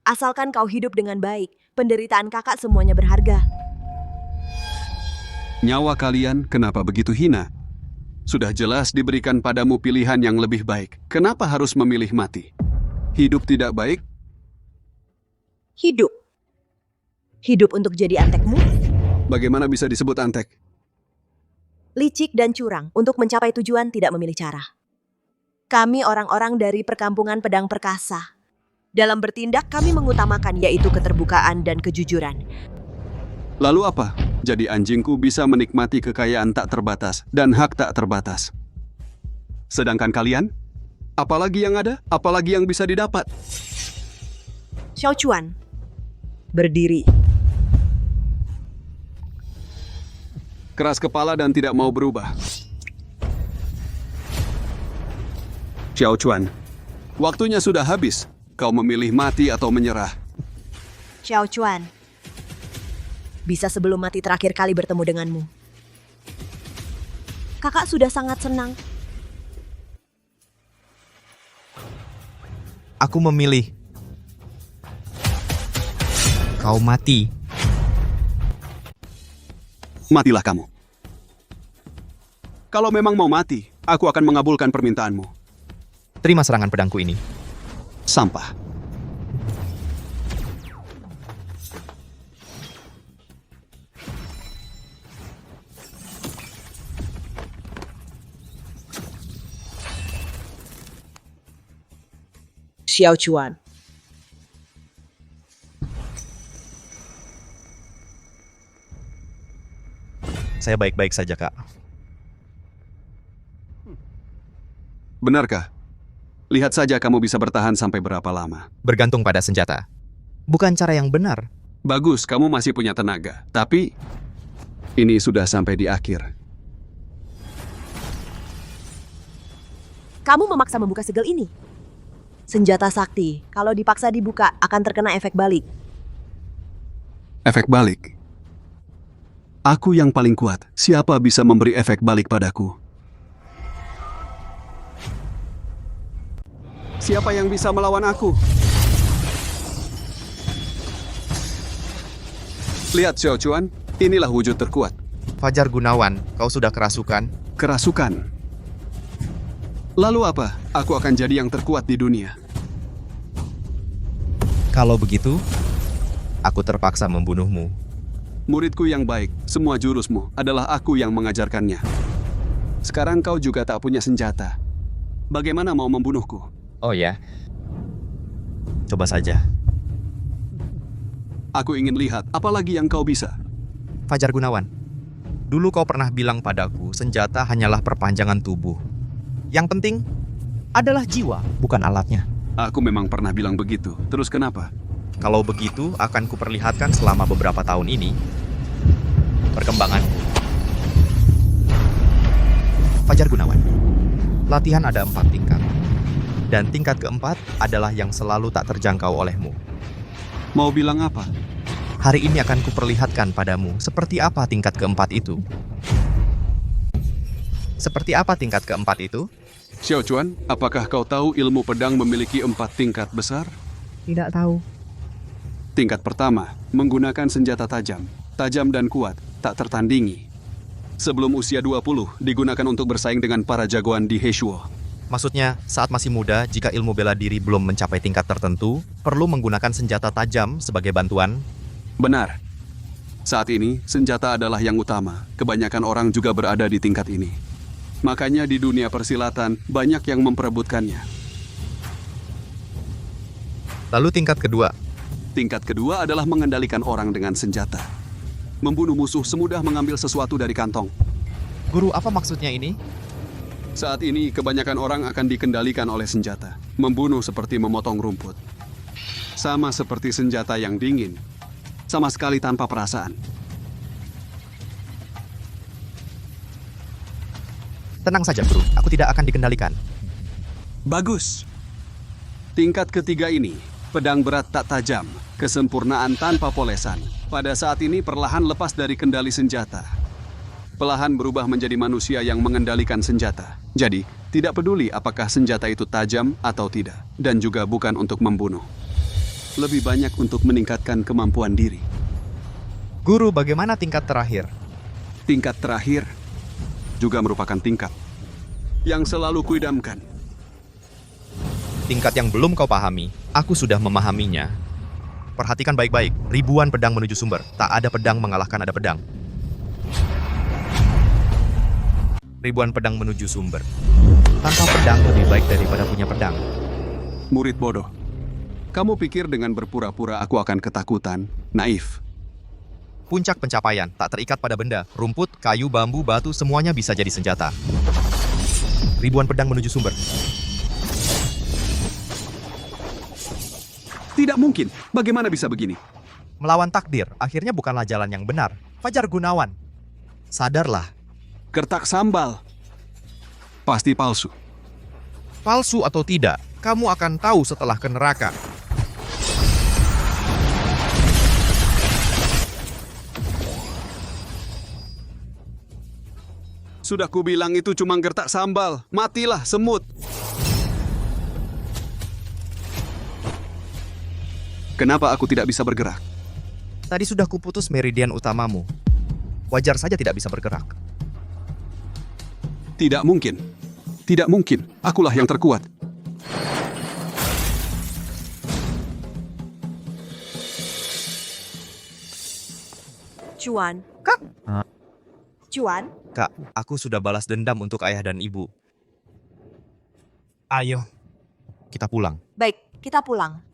Asalkan kau hidup dengan baik, penderitaan kakak semuanya berharga. Nyawa kalian kenapa begitu hina? Sudah jelas diberikan padamu pilihan yang lebih baik. Kenapa harus memilih mati? Hidup tidak baik? Hidup. Hidup untuk jadi antekmu? Bagaimana bisa disebut antek? Licik dan curang. Untuk mencapai tujuan tidak memilih cara. Kami orang-orang dari perkampungan pedang perkasa. Dalam bertindak kami mengutamakan yaitu keterbukaan dan kejujuran. Lalu apa? Jadi anjingku bisa menikmati kekayaan tak terbatas dan hak tak terbatas. Sedangkan kalian? Apalagi yang ada? Apalagi yang bisa didapat? Xiao Chuan, berdiri. Keras kepala dan tidak mau berubah. Xiao Chuan, waktunya sudah habis. Kau memilih mati atau menyerah? Xiao Chuan, bisa sebelum mati terakhir kali bertemu denganmu. Kakak sudah sangat senang. Aku memilih. Kau mati. Matilah kamu. Kalau memang mau mati, aku akan mengabulkan permintaanmu. Terima serangan pedangku ini. Sampah. Xiao Chuan. Saya baik-baik saja, Kak. Benarkah? Lihat saja kamu bisa bertahan sampai berapa lama. Bergantung pada senjata. Bukan cara yang benar. Bagus, kamu masih punya tenaga. Tapi, ini sudah sampai di akhir. Kamu memaksa membuka segel ini. Senjata sakti, kalau dipaksa dibuka akan terkena efek balik. Efek balik? Aku yang paling kuat. Siapa bisa memberi efek balik padaku? Siapa yang bisa melawan aku? Lihat Xiao Chuan, inilah wujud terkuat. Fajar Gunawan, kau sudah kerasukan? Kerasukan? Lalu apa? Aku akan jadi yang terkuat di dunia. Kalau begitu, aku terpaksa membunuhmu. Muridku yang baik, semua jurusmu adalah aku yang mengajarkannya. Sekarang kau juga tak punya senjata. Bagaimana mau membunuhku? Oh ya? Coba saja. Aku ingin lihat apalagi yang kau bisa. Fajar Gunawan, dulu kau pernah bilang padaku senjata hanyalah perpanjangan tubuh. Yang penting adalah jiwa, bukan alatnya. Aku memang pernah bilang begitu. Terus kenapa? Kalau begitu, akan kuperlihatkan selama beberapa tahun ini perkembangan. Fajar Gunawan, latihan ada 4 tingkat. Dan tingkat keempat adalah yang selalu tak terjangkau olehmu. Mau bilang apa? Hari ini akan kuperlihatkan padamu seperti apa tingkat keempat itu. Seperti apa tingkat keempat itu? Xiao Chuan, apakah kau tahu ilmu pedang memiliki 4 tingkat besar? Tidak tahu. Tingkat pertama, menggunakan senjata tajam. Tajam dan kuat, tak tertandingi. Sebelum usia 20, digunakan untuk bersaing dengan para jagoan di Heishuo. Maksudnya, saat masih muda, jika ilmu bela diri belum mencapai tingkat tertentu, perlu menggunakan senjata tajam sebagai bantuan? Benar. Saat ini, senjata adalah yang utama. Kebanyakan orang juga berada di tingkat ini. Makanya di dunia persilatan, banyak yang memperebutkannya. Lalu tingkat kedua? Tingkat kedua adalah mengendalikan orang dengan senjata. Membunuh musuh semudah mengambil sesuatu dari kantong. Guru, apa maksudnya ini? Saat ini, kebanyakan orang akan dikendalikan oleh senjata. Membunuh seperti memotong rumput. Sama seperti senjata yang dingin. Sama sekali tanpa perasaan. Tenang saja, Guru. Aku tidak akan dikendalikan. Bagus. Tingkat ketiga ini, pedang berat tak tajam, kesempurnaan tanpa polesan. Pada saat ini perlahan lepas dari kendali senjata. Perlahan berubah menjadi manusia yang mengendalikan senjata. Jadi, tidak peduli apakah senjata itu tajam atau tidak. Dan juga bukan untuk membunuh. Lebih banyak untuk meningkatkan kemampuan diri. Guru, bagaimana tingkat terakhir? Tingkat terakhir juga merupakan tingkat yang selalu kuidamkan. Tingkat yang belum kau pahami, aku sudah memahaminya. Perhatikan baik-baik, ribuan pedang menuju sumber. Tak ada pedang mengalahkan ada pedang. Ribuan pedang menuju sumber. Tanpa pedang lebih baik daripada punya pedang. Murid bodoh. Kamu pikir dengan berpura-pura aku akan ketakutan? Naif. Puncak pencapaian, tak terikat pada benda. Rumput, kayu, bambu, batu, semuanya bisa jadi senjata. Ribuan pedang menuju sumber. Tidak mungkin. Bagaimana bisa begini? Melawan takdir, akhirnya bukanlah jalan yang benar. Fajar Gunawan, sadarlah. Gertak sambal. Pasti palsu. Palsu atau tidak, kamu akan tahu setelah ke neraka. Sudah kubilang itu cuma gertak sambal. Matilah semut. Kenapa aku tidak bisa bergerak? Tadi sudah kuputus meridian utamamu. Wajar saja tidak bisa bergerak. Tidak mungkin. Tidak mungkin. Akulah yang terkuat. Chuan. Kak. Chuan. Kak, aku sudah balas dendam untuk ayah dan ibu. Ayo, kita pulang. Baik, kita pulang.